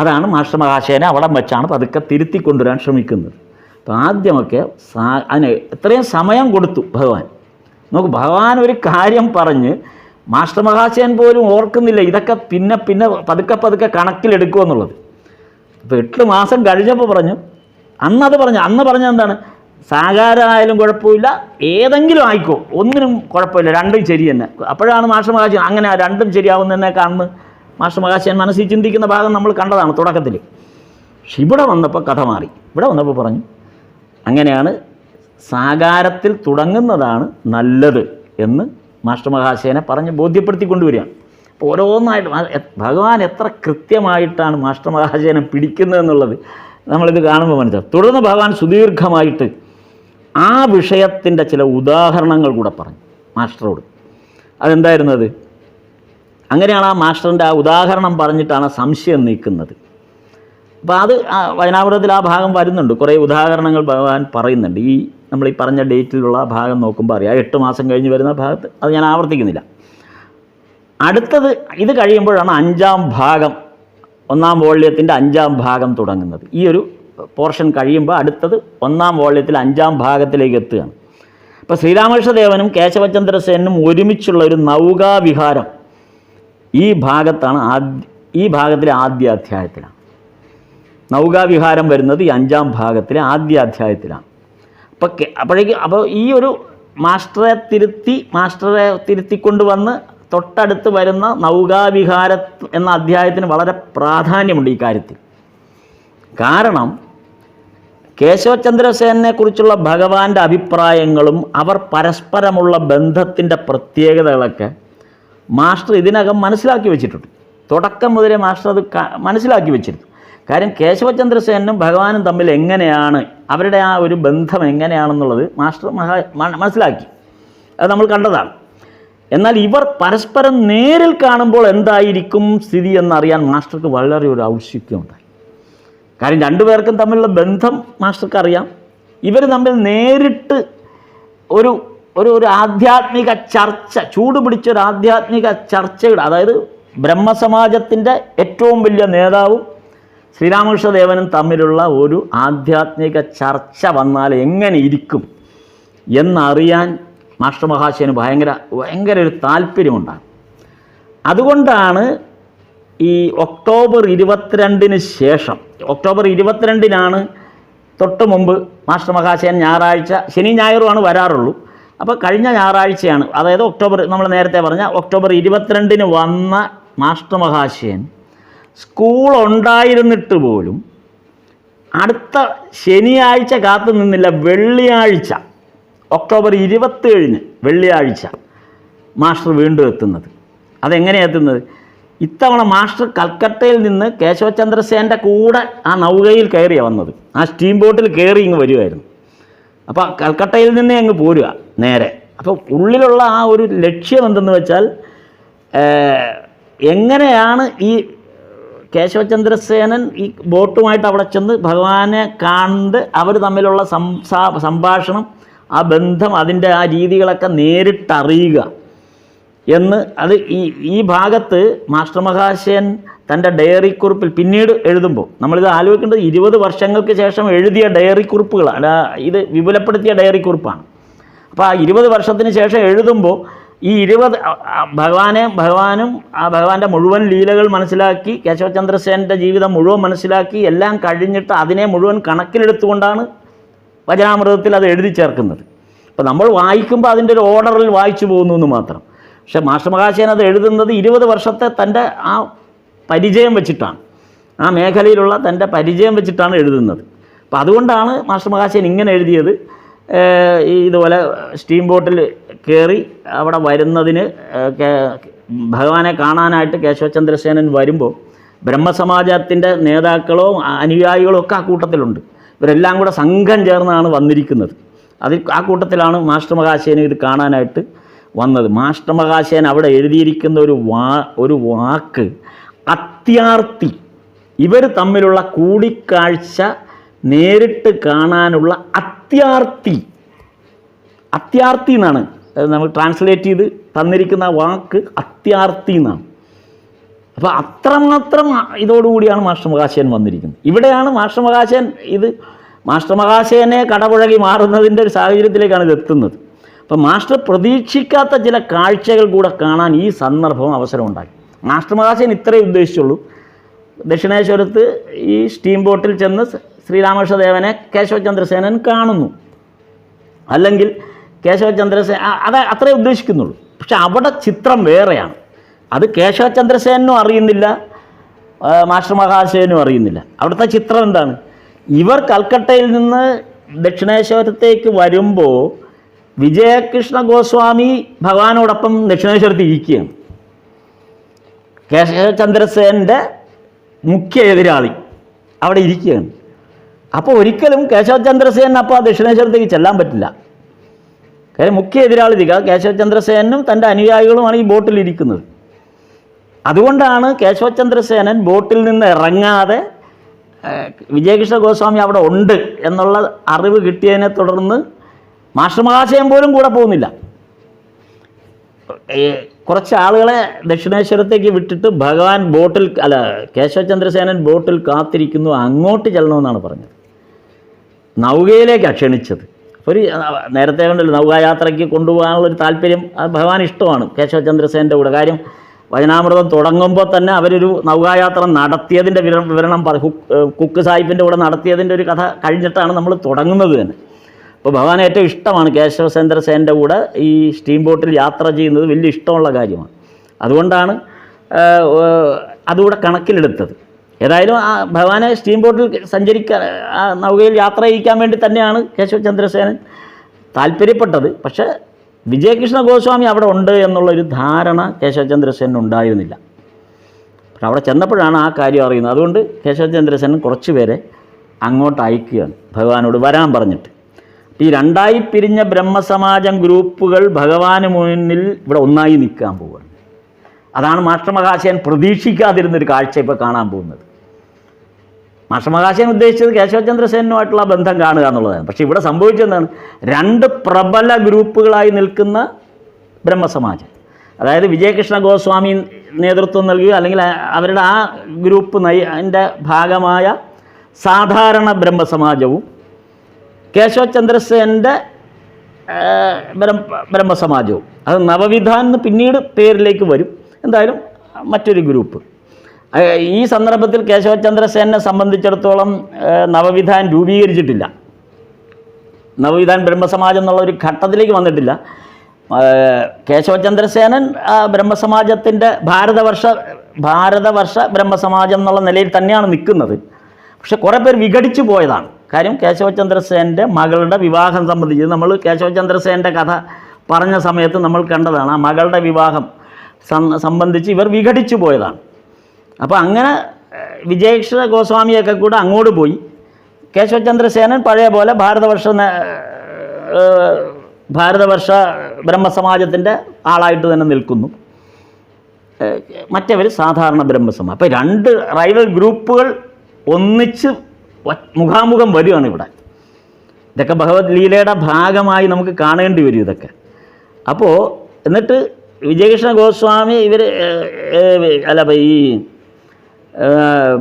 അതാണ് മാസ്റ്റർ മഹാശയനെ അവിടെ വെച്ചാണ് പതുക്കെ തിരുത്തിക്കൊണ്ടുവരാൻ ശ്രമിക്കുന്നത്. അപ്പോൾ ആദ്യമൊക്കെ അതിന് എത്രയും സമയം കൊടുത്തു ഭഗവാൻ. നമുക്ക് ഭഗവാൻ ഒരു കാര്യം പറഞ്ഞ് മാസ്റ്റർ മഹാശയൻ പോലും ഓർക്കുന്നില്ല ഇതൊക്കെ പിന്നെ പതുക്കെ കണക്കിലെടുക്കുമെന്നുള്ളത്. അപ്പോൾ 8 മാസം കഴിഞ്ഞപ്പോൾ പറഞ്ഞു, അന്ന് പറഞ്ഞ എന്താണ്, സാകാരമായാലും കുഴപ്പമില്ല, ഏതെങ്കിലും ആയിക്കോ, ഒന്നിനും കുഴപ്പമില്ല, രണ്ടും ശരി തന്നെ. അപ്പോഴാണ് മാസ്റ്റർ മഹാശയൻ അങ്ങനെ രണ്ടും ശരിയാവുന്നതിനൊക്കെ അന്ന് മാസ്റ്റർ മഹാശയൻ മനസ്സിൽ ചിന്തിക്കുന്ന ഭാഗം നമ്മൾ കണ്ടതാണ് തുടക്കത്തിൽ. പക്ഷെ ഇവിടെ വന്നപ്പോൾ കഥ മാറി. ഇവിടെ വന്നപ്പോൾ പറഞ്ഞു, അങ്ങനെയാണ് സാകാരത്തിൽ തുടങ്ങുന്നതാണ് നല്ലത് എന്ന് മാസ്റ്റർ മഹാശയനെ പറഞ്ഞ് ബോധ്യപ്പെടുത്തി കൊണ്ടുവരികയാണ്. അപ്പോൾ ഓരോന്നായിട്ട് ഭഗവാൻ എത്ര കൃത്യമായിട്ടാണ് മാസ്റ്റർ മഹാശയനെ പിടിക്കുന്നതെന്നുള്ളത് നമ്മളിത് കാണുമ്പോൾ മനസ്സിലാവും. തുടർന്ന് ഭഗവാൻ സുദീർഘമായിട്ട് ആ വിഷയത്തിൻ്റെ ചില ഉദാഹരണങ്ങൾ കൂടെ പറഞ്ഞു മാസ്റ്ററോട്. അതെന്തായിരുന്നത്? അങ്ങനെയാണ് ആ മാസ്റ്ററിൻ്റെ ആ ഉദാഹരണം പറഞ്ഞിട്ടാണ് സംശയം നീക്കുന്നത്. അപ്പോൾ അത് വചനാമൃതത്തിൽ ആ ഭാഗം വരുന്നുണ്ട്. കുറേ ഉദാഹരണങ്ങൾ ഭഗവാൻ പറയുന്നുണ്ട്. നമ്മൾ ഈ പറഞ്ഞ ഡേറ്റിലുള്ള ഭാഗം നോക്കുമ്പോൾ അറിയാം. 8 മാസം കഴിഞ്ഞ് വരുന്ന ഭാഗത്ത് അത് ഞാൻ ആവർത്തിക്കുന്നില്ല. അടുത്തത് ഇത് കഴിയുമ്പോഴാണ് 5ാം ഭാഗം, 1ാം വോള്യത്തിൻ്റെ 5ാം ഭാഗം തുടങ്ങുന്നത്. ഈ ഒരു പോർഷൻ കഴിയുമ്പോൾ അടുത്തത് 1ാം വോള്യത്തിൽ 5ാം ഭാഗത്തിലേക്ക് എത്തുകയാണ്. അപ്പോൾ ശ്രീരാമകൃഷ്ണദേവനും കേശവചന്ദ്രസേനും ഒരുമിച്ചുള്ള ഒരു നൗകാവിഹാരം ഈ ഭാഗത്തിലെ ആദ്യ അധ്യായത്തിലാണ്. നൗകാവിഹാരം വരുന്നത് ഈ 5ാം ഭാഗത്തിലെ ആദ്യ അധ്യായത്തിലാണ്. അപ്പോൾ ഈ ഒരു മാസ്റ്ററെ തിരുത്തിക്കൊണ്ടുവന്ന് തൊട്ടടുത്ത് വരുന്ന നൗകാവിഹാര എന്ന അധ്യായത്തിന് വളരെ പ്രാധാന്യമുണ്ട് ഈ കാര്യത്തിൽ. കാരണം കേശവചന്ദ്രസേനെക്കുറിച്ചുള്ള ഭഗവാന്റെ അഭിപ്രായങ്ങളും അവർ പരസ്പരമുള്ള ബന്ധത്തിൻ്റെ പ്രത്യേകതകളൊക്കെ മാസ്റ്റർ ഇതിനകം മനസ്സിലാക്കി വെച്ചിട്ടുണ്ട്. തുടക്കം മുതലേ മാസ്റ്റർ അത് മനസ്സിലാക്കി വെച്ചിരുന്നു. കാര്യം കേശവചന്ദ്രസേനും ഭഗവാനും തമ്മിൽ എങ്ങനെയാണ്, അവരുടെ ആ ഒരു ബന്ധം എങ്ങനെയാണെന്നുള്ളത് മാസ്റ്റർ മനസ്സിലാക്കി. അത് നമ്മൾ കണ്ടതാണ്. എന്നാൽ ഇവർ പരസ്പരം നേരിൽ കാണുമ്പോൾ എന്തായിരിക്കും സ്ഥിതി എന്നറിയാൻ മാസ്റ്റർക്ക് വളരെ ഒരു ഔത്സുക്യമുണ്ടായി. കാര്യം രണ്ടുപേർക്കും തമ്മിലുള്ള ബന്ധം മാസ്റ്റർക്ക് അറിയാം. ഇവർ തമ്മിൽ നേരിട്ട് ഒരു ആധ്യാത്മിക ചർച്ച, ചൂടുപിടിച്ചൊരു ആധ്യാത്മിക ചർച്ചയുടെ, അതായത് ബ്രഹ്മസമാജത്തിൻ്റെ ഏറ്റവും വലിയ നേതാവും ശ്രീരാമകൃഷ്ണദേവനും തമ്മിലുള്ള ഒരു ആധ്യാത്മിക ചർച്ച വന്നാൽ എങ്ങനെ ഇരിക്കും എന്നറിയാൻ മാസ്റ്റർ മഹാശയന് ഭയങ്കര ഒരു താല്പര്യമുണ്ടാകും. അതുകൊണ്ടാണ് ഈ ഒക്ടോബർ 22 ശേഷം, ഒക്ടോബർ 22 തൊട്ട് മുമ്പ് മാസ്റ്റർ മഹാശയൻ ഞായറാഴ്ച, ശനി ഞായറുമാണ് വരാറുള്ളൂ. അപ്പോൾ കഴിഞ്ഞ ഞായറാഴ്ചയാണ്, അതായത് നമ്മൾ നേരത്തെ പറഞ്ഞ ഒക്ടോബർ 22 വന്ന മാസ്റ്റർ മഹാശയൻ സ്കൂൾ ഉണ്ടായിരുന്നിട്ട് പോലും അടുത്ത ശനിയാഴ്ച കാത്തു നിന്നില്ല. വെള്ളിയാഴ്ച ഒക്ടോബർ 27 വെള്ളിയാഴ്ച മാസ്റ്റർ വീണ്ടും എത്തുന്നത്. അതെങ്ങനെയാണ് എത്തുന്നത്? ഇത്തവണ മാസ്റ്റർ കൽക്കട്ടയിൽ നിന്ന് കേശവചന്ദ്രസേൻ്റെ കൂടെ ആ നൗകയിൽ കയറിയാണ് വന്നത്. ആ സ്റ്റീം ബോട്ടിൽ കയറി ഇങ്ങ് വരുമായിരുന്നു. അപ്പോൾ കൽക്കട്ടയിൽ നിന്നേ അങ്ങ് പോരുക നേരെ. അപ്പോൾ ഉള്ളിലുള്ള ആ ഒരു ലക്ഷ്യം എന്തെന്ന് വെച്ചാൽ, എങ്ങനെയാണ് ഈ കേശവചന്ദ്രസേനൻ ഈ ബോട്ടുമായിട്ട് അവിടെ ചെന്ന് ഭഗവാനെ കണ്ട് അവർ തമ്മിലുള്ള സംഭാഷണം, ആ ബന്ധം, അതിൻ്റെ ആ രീതികളൊക്കെ നേരിട്ടറിയുക എന്ന്. അത് ഈ ഭാഗത്ത് മാസ്റ്റർ മഹാശയൻ തൻ്റെ ഡയറി കുറിപ്പിൽ പിന്നീട് എഴുതുമ്പോൾ നമ്മളിത് ആലോചിക്കേണ്ടത് 20 വർഷങ്ങൾക്ക് ശേഷം എഴുതിയ ഡയറി കുറിപ്പുകളാണ്. ഇത് വിപുലപ്പെടുത്തിയ ഡയറി കുറിപ്പാണ്. അപ്പോൾ ആ 20 വർഷത്തിന് ശേഷം എഴുതുമ്പോൾ ഈ 20 ഭഗവാനും ആ ഭഗവാന്റെ മുഴുവൻ ലീലകൾ മനസ്സിലാക്കി, കേശവചന്ദ്രസേനൻ്റെ ജീവിതം മുഴുവൻ മനസ്സിലാക്കി, എല്ലാം കഴിഞ്ഞിട്ട് അതിനെ മുഴുവൻ കണക്കിലെടുത്തുകൊണ്ടാണ് വചനാമൃതത്തിൽ അത് എഴുതി ചേർക്കുന്നത്. അപ്പോൾ നമ്മൾ വായിക്കുമ്പോൾ അതിൻ്റെ ഒരു ഓർഡറിൽ വായിച്ചു പോകുന്നു എന്ന് മാത്രം. പക്ഷേ മാസ്റ്റർ മഹാശയൻ അത് എഴുതുന്നത് 20 വർഷത്തെ തൻ്റെ ആ പരിചയം വെച്ചിട്ടാണ്, ആ മേഖലയിലുള്ള തൻ്റെ പരിചയം വെച്ചിട്ടാണ് എഴുതുന്നത്. അപ്പോൾ അതുകൊണ്ടാണ് മാസ്റ്റർ മഹാശയൻ ഇങ്ങനെ എഴുതിയത്. ഇതുപോലെ സ്റ്റീം ബോട്ടിൽ കയറി അവിടെ വരുന്നതിന് ഭഗവാനെ കാണാനായിട്ട് കേശവചന്ദ്രസേനൻ വരുമ്പോൾ ബ്രഹ്മസമാജത്തിൻ്റെ നേതാക്കളോ അനുയായികളോ ഒക്കെ ആ കൂട്ടത്തിലുണ്ട്. ഇവരെല്ലാം കൂടെ സംഘം ചേർന്നാണ് വന്നിരിക്കുന്നത്. ആ കൂട്ടത്തിലാണ് മാസ്റ്റർ മഹാശയന് ഇത് കാണാനായിട്ട് വന്നത്. മാസ്റ്റർ മഹാശയൻ അവിടെ എഴുതിയിരിക്കുന്ന ഒരു വാക്ക് അത്യാർത്തി. ഇവർ തമ്മിലുള്ള കൂടിക്കാഴ്ച നേരിട്ട് കാണാനുള്ള അത്യാർത്തി എന്നാണ് നമ്മൾ ട്രാൻസ്ലേറ്റ് ചെയ്ത് തന്നിരിക്കുന്ന വാക്ക്, അത്യാർത്തി എന്നാണ്. അപ്പോൾ അത്രമാത്രം ഇതോടുകൂടിയാണ് മാസ്റ്റർ മഹാശയൻ വന്നിരിക്കുന്നത്. ഇവിടെയാണ് മാസ്റ്റർ മഹാശയനെ കടപുഴകി മാറുന്നതിൻ്റെ ഒരു സാഹചര്യത്തിലേക്കാണ് ഇത് എത്തുന്നത്. അപ്പോൾ മാസ്റ്റർ പ്രതീക്ഷിക്കാത്ത ചില കാഴ്ചകൾ കൂടെ കാണാൻ ഈ സന്ദർഭം അവസരമുണ്ടാക്കി. മാസ്റ്റർ മഹാശയൻ ഇത്രയേ ഉദ്ദേശിച്ചുള്ളൂ. ദക്ഷിണേശ്വരത്ത് ഈ സ്റ്റീം ബോട്ടിൽ ചെന്ന് ശ്രീരാമകൃഷ്ണദേവനെ കേശവചന്ദ്രസേനൻ കാണുന്നു, അല്ലെങ്കിൽ അത്രേ ഉദ്ദേശിക്കുന്നുള്ളൂ. പക്ഷെ അവിടെ ചിത്രം വേറെയാണ്. അത് കേശവചന്ദ്രസേനും അറിയുന്നില്ല, മാസ്റ്റർ മഹാശയനും അറിയുന്നില്ല. അവിടുത്തെ ചിത്രം എന്താണ്? ഇവർ കൽക്കട്ടയിൽ നിന്ന് ദക്ഷിണേശ്വരത്തേക്ക് വരുമ്പോൾ വിജയകൃഷ്ണ ഗോസ്വാമി ഭഗവാനോടൊപ്പം ദക്ഷിണേശ്വരത്ത് ഇരിക്കുകയാണ്. കേശവചന്ദ്രസേൻ്റെ മുഖ്യ എതിരാളി അവിടെ ഇരിക്കുകയാണ്. അപ്പോൾ ഒരിക്കലും കേശവചന്ദ്രസേനന് അപ്പോൾ ആ ദക്ഷിണേശ്വരത്തേക്ക് ചെല്ലാൻ പറ്റില്ല. കാര്യം മുഖ്യ എതിരാളി കേശവചന്ദ്രസേനും തൻ്റെ അനുയായികളുമാണ് ഈ ബോട്ടിലിരിക്കുന്നത്. അതുകൊണ്ടാണ് കേശവചന്ദ്രസേനൻ ബോട്ടിൽ നിന്ന് ഇറങ്ങാതെ വിജയകൃഷ്ണ ഗോസ്വാമി അവിടെ ഉണ്ട് എന്നുള്ള അറിവ് കിട്ടിയതിനെ തുടർന്ന് മാസ്റ്റർ മഹാശയൻ പോലും കൂടെ പോകുന്നില്ല. കുറച്ച് ആളുകളെ ദക്ഷിണേശ്വരത്തേക്ക് വിട്ടിട്ട് ഭഗവാൻ കേശവചന്ദ്രസേനൻ ബോട്ടിൽ കാത്തിരിക്കുന്നു, അങ്ങോട്ട് ചെല്ലണമെന്നാണ് പറഞ്ഞത്. നൗകയിലേക്കാണ് ക്ഷണിച്ചത്. നേരത്തെ കൊണ്ടല്ലോ നൗകായാത്രയ്ക്ക് കൊണ്ടുപോകാനുള്ളൊരു താല്പര്യം ഭഗവാൻ ഇഷ്ടമാണ് കേശവചന്ദ്രസേനൻ്റെ കൂടെ. കാര്യം വചനാമൃതം തുടങ്ങുമ്പോൾ തന്നെ അവരൊരു നൗകായാത്ര നടത്തിയതിൻ്റെ വിവരണം കുക്ക് സാഹിബിൻ്റെ കൂടെ നടത്തിയതിൻ്റെ ഒരു കഥ കഴിഞ്ഞിട്ടാണ് നമ്മൾ തുടങ്ങുന്നത് തന്നെ. അപ്പോൾ ഭഗവാൻ ഏറ്റവും ഇഷ്ടമാണ് കേശവചന്ദ്രസേനൻ്റെ കൂടെ ഈ സ്റ്റീം ബോട്ടിൽ യാത്ര ചെയ്യുന്നത്, വലിയ ഇഷ്ടമുള്ള കാര്യമാണ്. അതുകൊണ്ടാണ് അതുകൂടെ കണക്കിലെടുത്തത്. ഏതായാലും ആ ഭഗവാനെ സ്റ്റീം ബോട്ടിൽ സഞ്ചരിക്കാൻ, ആ നൗകയിൽ യാത്ര ചെയ്യിക്കാൻ വേണ്ടി തന്നെയാണ് കേശവചന്ദ്രസേനൻ താല്പര്യപ്പെട്ടത്. പക്ഷേ വിജയകൃഷ്ണ ഗോസ്വാമി അവിടെ ഉണ്ട് എന്നുള്ളൊരു ധാരണ കേശവചന്ദ്രസേനൻ ഉണ്ടായിരുന്നില്ല. പക്ഷെ അവിടെ ചെന്നപ്പോഴാണ് ആ കാര്യം അറിയുന്നത്. അതുകൊണ്ട് കേശവചന്ദ്രസേനൻ കുറച്ച് പേരെ അങ്ങോട്ട് അയക്കുകയാണ് ഭഗവാനോട് വരാൻ പറഞ്ഞിട്ട്. ഈ രണ്ടായി പിരിഞ്ഞ ബ്രഹ്മസമാജം ഗ്രൂപ്പുകൾ ഭഗവാന് മുന്നിൽ ഇവിടെ ഒന്നായി നിൽക്കാൻ പോവുകയാണ്. അതാണ് മാസ്റ്റർ മഹാശയൻ പ്രതീക്ഷിക്കാതിരുന്നൊരു കാഴ്ച ഇപ്പോൾ കാണാൻ പോകുന്നത്. മാസ്റ്റർ മഹാശയൻ ഉദ്ദേശിച്ചത് കേശവചന്ദ്രസേനുമായിട്ടുള്ള ബന്ധം കാണുക എന്നുള്ളതാണ്. പക്ഷേ ഇവിടെ സംഭവിച്ചതെന്താണ്? 2 പ്രബല ഗ്രൂപ്പുകളായി നിൽക്കുന്ന ബ്രഹ്മസമാജം, അതായത് വിജയകൃഷ്ണ ഗോസ്വാമി നേതൃത്വം നൽകുക, അല്ലെങ്കിൽ അവരുടെ ആ ഗ്രൂപ്പ് അതിൻ്റെ ഭാഗമായ സാധാരണ ബ്രഹ്മസമാജവും കേശവചന്ദ്രസേനൻ്റെ ബ്രഹ്മസമാജവും. അത് നവവിധാൻ എന്ന് പിന്നീട് പേരിലേക്ക് വരും. എന്തായാലും മറ്റൊരു ഗ്രൂപ്പ്. ഈ സന്ദർഭത്തിൽ കേശവചന്ദ്രസേനെ സംബന്ധിച്ചിടത്തോളം നവവിധാൻ രൂപീകരിച്ചിട്ടില്ല. നവവിധാൻ ബ്രഹ്മസമാജം എന്നുള്ള ഒരു ഘട്ടത്തിലേക്ക് വന്നിട്ടില്ല. കേശവചന്ദ്രസേനൻ ബ്രഹ്മസമാജത്തിൻ്റെ ഭാരതവർഷ ബ്രഹ്മസമാജം എന്നുള്ള നിലയിൽ തന്നെയാണ് നിൽക്കുന്നത്. പക്ഷെ കുറേ പേർ വിഘടിച്ചു പോയതാണ്. കാര്യം കേശവചന്ദ്രസേൻ്റെ മകളുടെ വിവാഹം സംബന്ധിച്ച് നമ്മൾ കേശവചന്ദ്രസേൻ്റെ കഥ പറഞ്ഞ സമയത്ത് നമ്മൾ കണ്ടതാണ്. ആ മകളുടെ വിവാഹം സംബന്ധിച്ച് ഇവർ വിഘടിച്ചു പോയതാണ്. അപ്പോൾ അങ്ങനെ വിജയകൃഷ്ണ ഗോസ്വാമിയൊക്കെ കൂടെ അങ്ങോട്ട് പോയി. കേശവചന്ദ്രസേനൻ പഴയ പോലെ ഭാരതവർഷ ബ്രഹ്മസമാജത്തിൻ്റെ ആളായിട്ട് തന്നെ നിൽക്കുന്നു. മറ്റവർ സാധാരണ ബ്രഹ്മസമാജം. അപ്പോൾ രണ്ട് റൈവൽ ഗ്രൂപ്പുകൾ ഒന്നിച്ച് മുഖാമുഖം വരികയാണ് ഇവിടെ. ഇതൊക്കെ ഭഗവത് ലീലയുടെ ഭാഗമായി നമുക്ക് കാണേണ്ടി വരും ഇതൊക്കെ. അപ്പോൾ എന്നിട്ട് വിജയകൃഷ്ണ ഗോസ്വാമി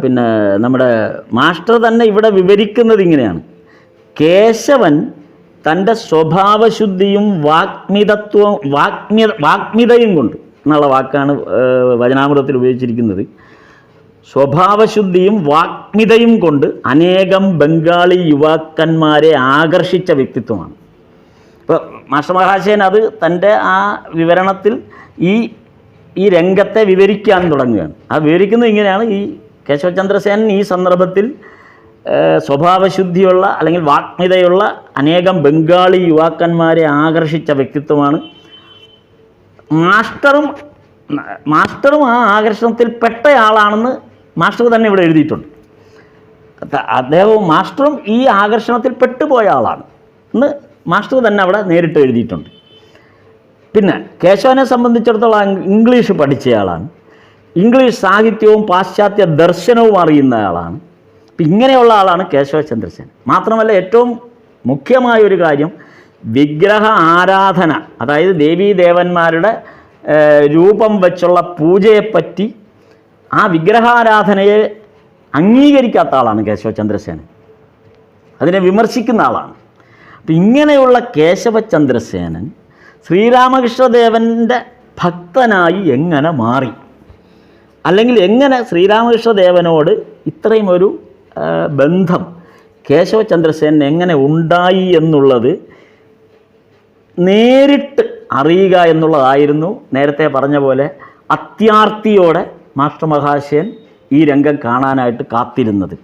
പിന്നെ നമ്മുടെ മാസ്റ്റർ തന്നെ ഇവിടെ വിവരിക്കുന്നത് ഇങ്ങനെയാണ്. കേശവൻ തൻ്റെ സ്വഭാവശുദ്ധിയും വാഗ്മിതയും കൊണ്ട് എന്നുള്ള വാക്കാണ് വചനാമൃതത്തിൽ ഉപയോഗിച്ചിരിക്കുന്നത്. സ്വഭാവശുദ്ധിയും വാഗ്മിതയും കൊണ്ട് അനേകം ബംഗാളി യുവാക്കന്മാരെ ആകർഷിച്ച വ്യക്തിത്വമാണ്. ഇപ്പോൾ മാസ്റ്റർ മഹാശയൻ അത് തൻ്റെ ആ വിവരണത്തിൽ ഈ രംഗത്തെ വിവരിക്കാൻ തുടങ്ങുകയാണ്. ആ വിവരിക്കുന്നത് ഇങ്ങനെയാണ്. ഈ കേശവചന്ദ്രസേനൻ ഈ സന്ദർഭത്തിൽ സ്വഭാവശുദ്ധിയുള്ള അല്ലെങ്കിൽ വാഗ്മിതയുള്ള അനേകം ബംഗാളി യുവാക്കന്മാരെ ആകർഷിച്ച വ്യക്തിത്വമാണ്. മാസ്റ്ററും ആ ആകർഷണത്തിൽ പെട്ടയാളാണെന്ന് മാസ്റ്റർ തന്നെ ഇവിടെ എഴുതിയിട്ടുണ്ട്. അദ്ദേഹവും മാസ്റ്ററും ഈ ആകർഷണത്തിൽ പെട്ടുപോയ ആളാണ് എന്ന് മാസ്റ്റർ തന്നെ അവിടെ നേരിട്ട് എഴുതിയിട്ടുണ്ട്. പിന്നെ കേശവനെ സംബന്ധിച്ചിടത്തോളം ഇംഗ്ലീഷ് പഠിച്ചയാളാണ്. ഇംഗ്ലീഷ് സാഹിത്യവും പാശ്ചാത്യ ദർശനവും അറിയുന്നയാളാണ്. അപ്പം ഇങ്ങനെയുള്ള ആളാണ് കേശവചന്ദ്രസേൻ. മാത്രമല്ല ഏറ്റവും മുഖ്യമായൊരു കാര്യം വിഗ്രഹ ആരാധന, അതായത് ദേവീദേവന്മാരുടെ രൂപം വെച്ചുള്ള പൂജയെപ്പറ്റി ആ വിഗ്രഹാരാധനയെ അംഗീകരിക്കാത്ത ആളാണ് കേശവചന്ദ്രസേൻ. അതിനെ വിമർശിക്കുന്ന ആളാണ്. അപ്പം ഇങ്ങനെയുള്ള കേശവചന്ദ്രസേനൻ ശ്രീരാമകൃഷ്ണദേവൻ്റെ ഭക്തനായി എങ്ങനെ മാറി, അല്ലെങ്കിൽ എങ്ങനെ ശ്രീരാമകൃഷ്ണദേവനോട് ഇത്രയും ഒരു ബന്ധം കേശവചന്ദ്രസേനന് എങ്ങനെ ഉണ്ടായി എന്നുള്ളത് നേരിട്ട് അറിയുക എന്നുള്ളതായിരുന്നു നേരത്തെ പറഞ്ഞ പോലെ അത്യാർത്തിയോടെ മാസ്റ്റർ മഹാശയൻ ഈ രംഗം കാണാനായിട്ട് കാത്തിരുന്നത്.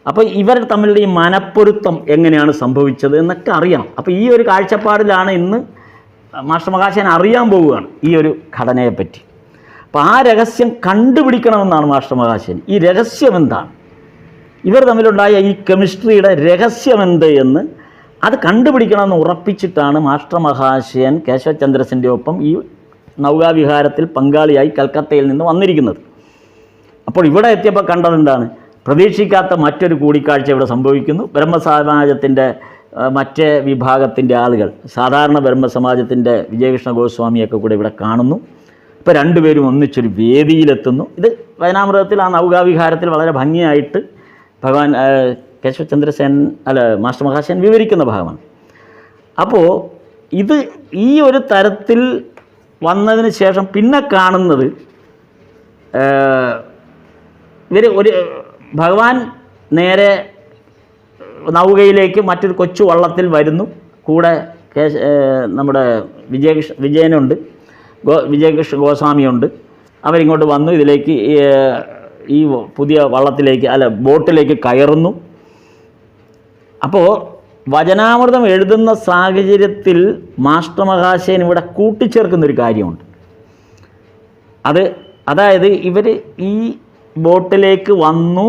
അപ്പോൾ ഇവർ തമ്മിലുള്ള ഈ മനപ്പൊരുത്തം എങ്ങനെയാണ് സംഭവിച്ചത് എന്നൊക്കെ അറിയണം. അപ്പോൾ ഈ ഒരു കാഴ്ചപ്പാടിലാണ് ഇന്ന് മാസ്റ്റർ മഹാശയൻ അറിയാൻ പോവുകയാണ് ഈ ഒരു ഘടനയെപ്പറ്റി. അപ്പോൾ ആ രഹസ്യം കണ്ടുപിടിക്കണമെന്നാണ് മാസ്റ്റർ മഹാശയൻ. ഈ രഹസ്യം എന്താണ്, ഇവർ തമ്മിലുണ്ടായ ഈ കെമിസ്ട്രിയുടെ രഹസ്യമെന്ത് എന്ന് അത് കണ്ടുപിടിക്കണമെന്ന് ഉറപ്പിച്ചിട്ടാണ് മാസ്റ്റർ മഹാശയൻ കേശവചന്ദ്രസേൻ്റെ ഒപ്പം ഈ നൗകാവിഹാരത്തിൽ പങ്കാളിയായി കൽക്കത്തയിൽ നിന്ന് വന്നിരിക്കുന്നത്. അപ്പോൾ ഇവിടെ എത്തിയപ്പോൾ കണ്ടതെന്താണ്? പ്രതീക്ഷിക്കാത്ത മറ്റൊരു കൂടിക്കാഴ്ച ഇവിടെ സംഭവിക്കുന്നു. ബ്രഹ്മസമാജത്തിൻ്റെ മറ്റേ വിഭാഗത്തിൻ്റെ ആളുകൾ, സാധാരണ ബ്രഹ്മസമാജത്തിൻ്റെ വിജയകൃഷ്ണ ഗോസ്വാമിയൊക്കെ കൂടെ ഇവിടെ കാണുന്നു. ഇപ്പോൾ രണ്ടുപേരും ഒന്നിച്ചൊരു വേദിയിലെത്തുന്നു. ഇത് വചനാമൃതത്തിൽ ആ നൗകാവിഹാരത്തിൽ വളരെ ഭംഗിയായിട്ട് ഭഗവാൻ കേശവചന്ദ്രസേൻ മാസ്റ്റർ മഹാശയൻ വിവരിക്കുന്ന ഭാഗമാണ്. അപ്പോൾ ഇത് ഈ ഒരു തരത്തിൽ വന്നതിന് ശേഷം പിന്നെ കാണുന്നത് ഭഗവാൻ നേരെ നൗകയിലേക്ക് മറ്റൊരു കൊച്ചു വള്ളത്തിൽ വരുന്നു. കൂടെ നമ്മുടെ വിജയനുണ്ട്, വിജയകൃഷ്ണ ഗോസ്വാമിയുണ്ട്. അവരിങ്ങോട്ട് വന്നു ഇതിലേക്ക് ഈ പുതിയ വള്ളത്തിലേക്ക് ബോട്ടിലേക്ക് കയറുന്നു. അപ്പോൾ വചനാമൃതം എഴുതുന്ന സാഹചര്യത്തിൽ മാസ്റ്റർ മഹാശയൻ ഇവിടെ കൂട്ടിച്ചേർക്കുന്നൊരു കാര്യമുണ്ട്. അതായത് ഇവർ ഈ ബോട്ടിലേക്ക് വന്നു,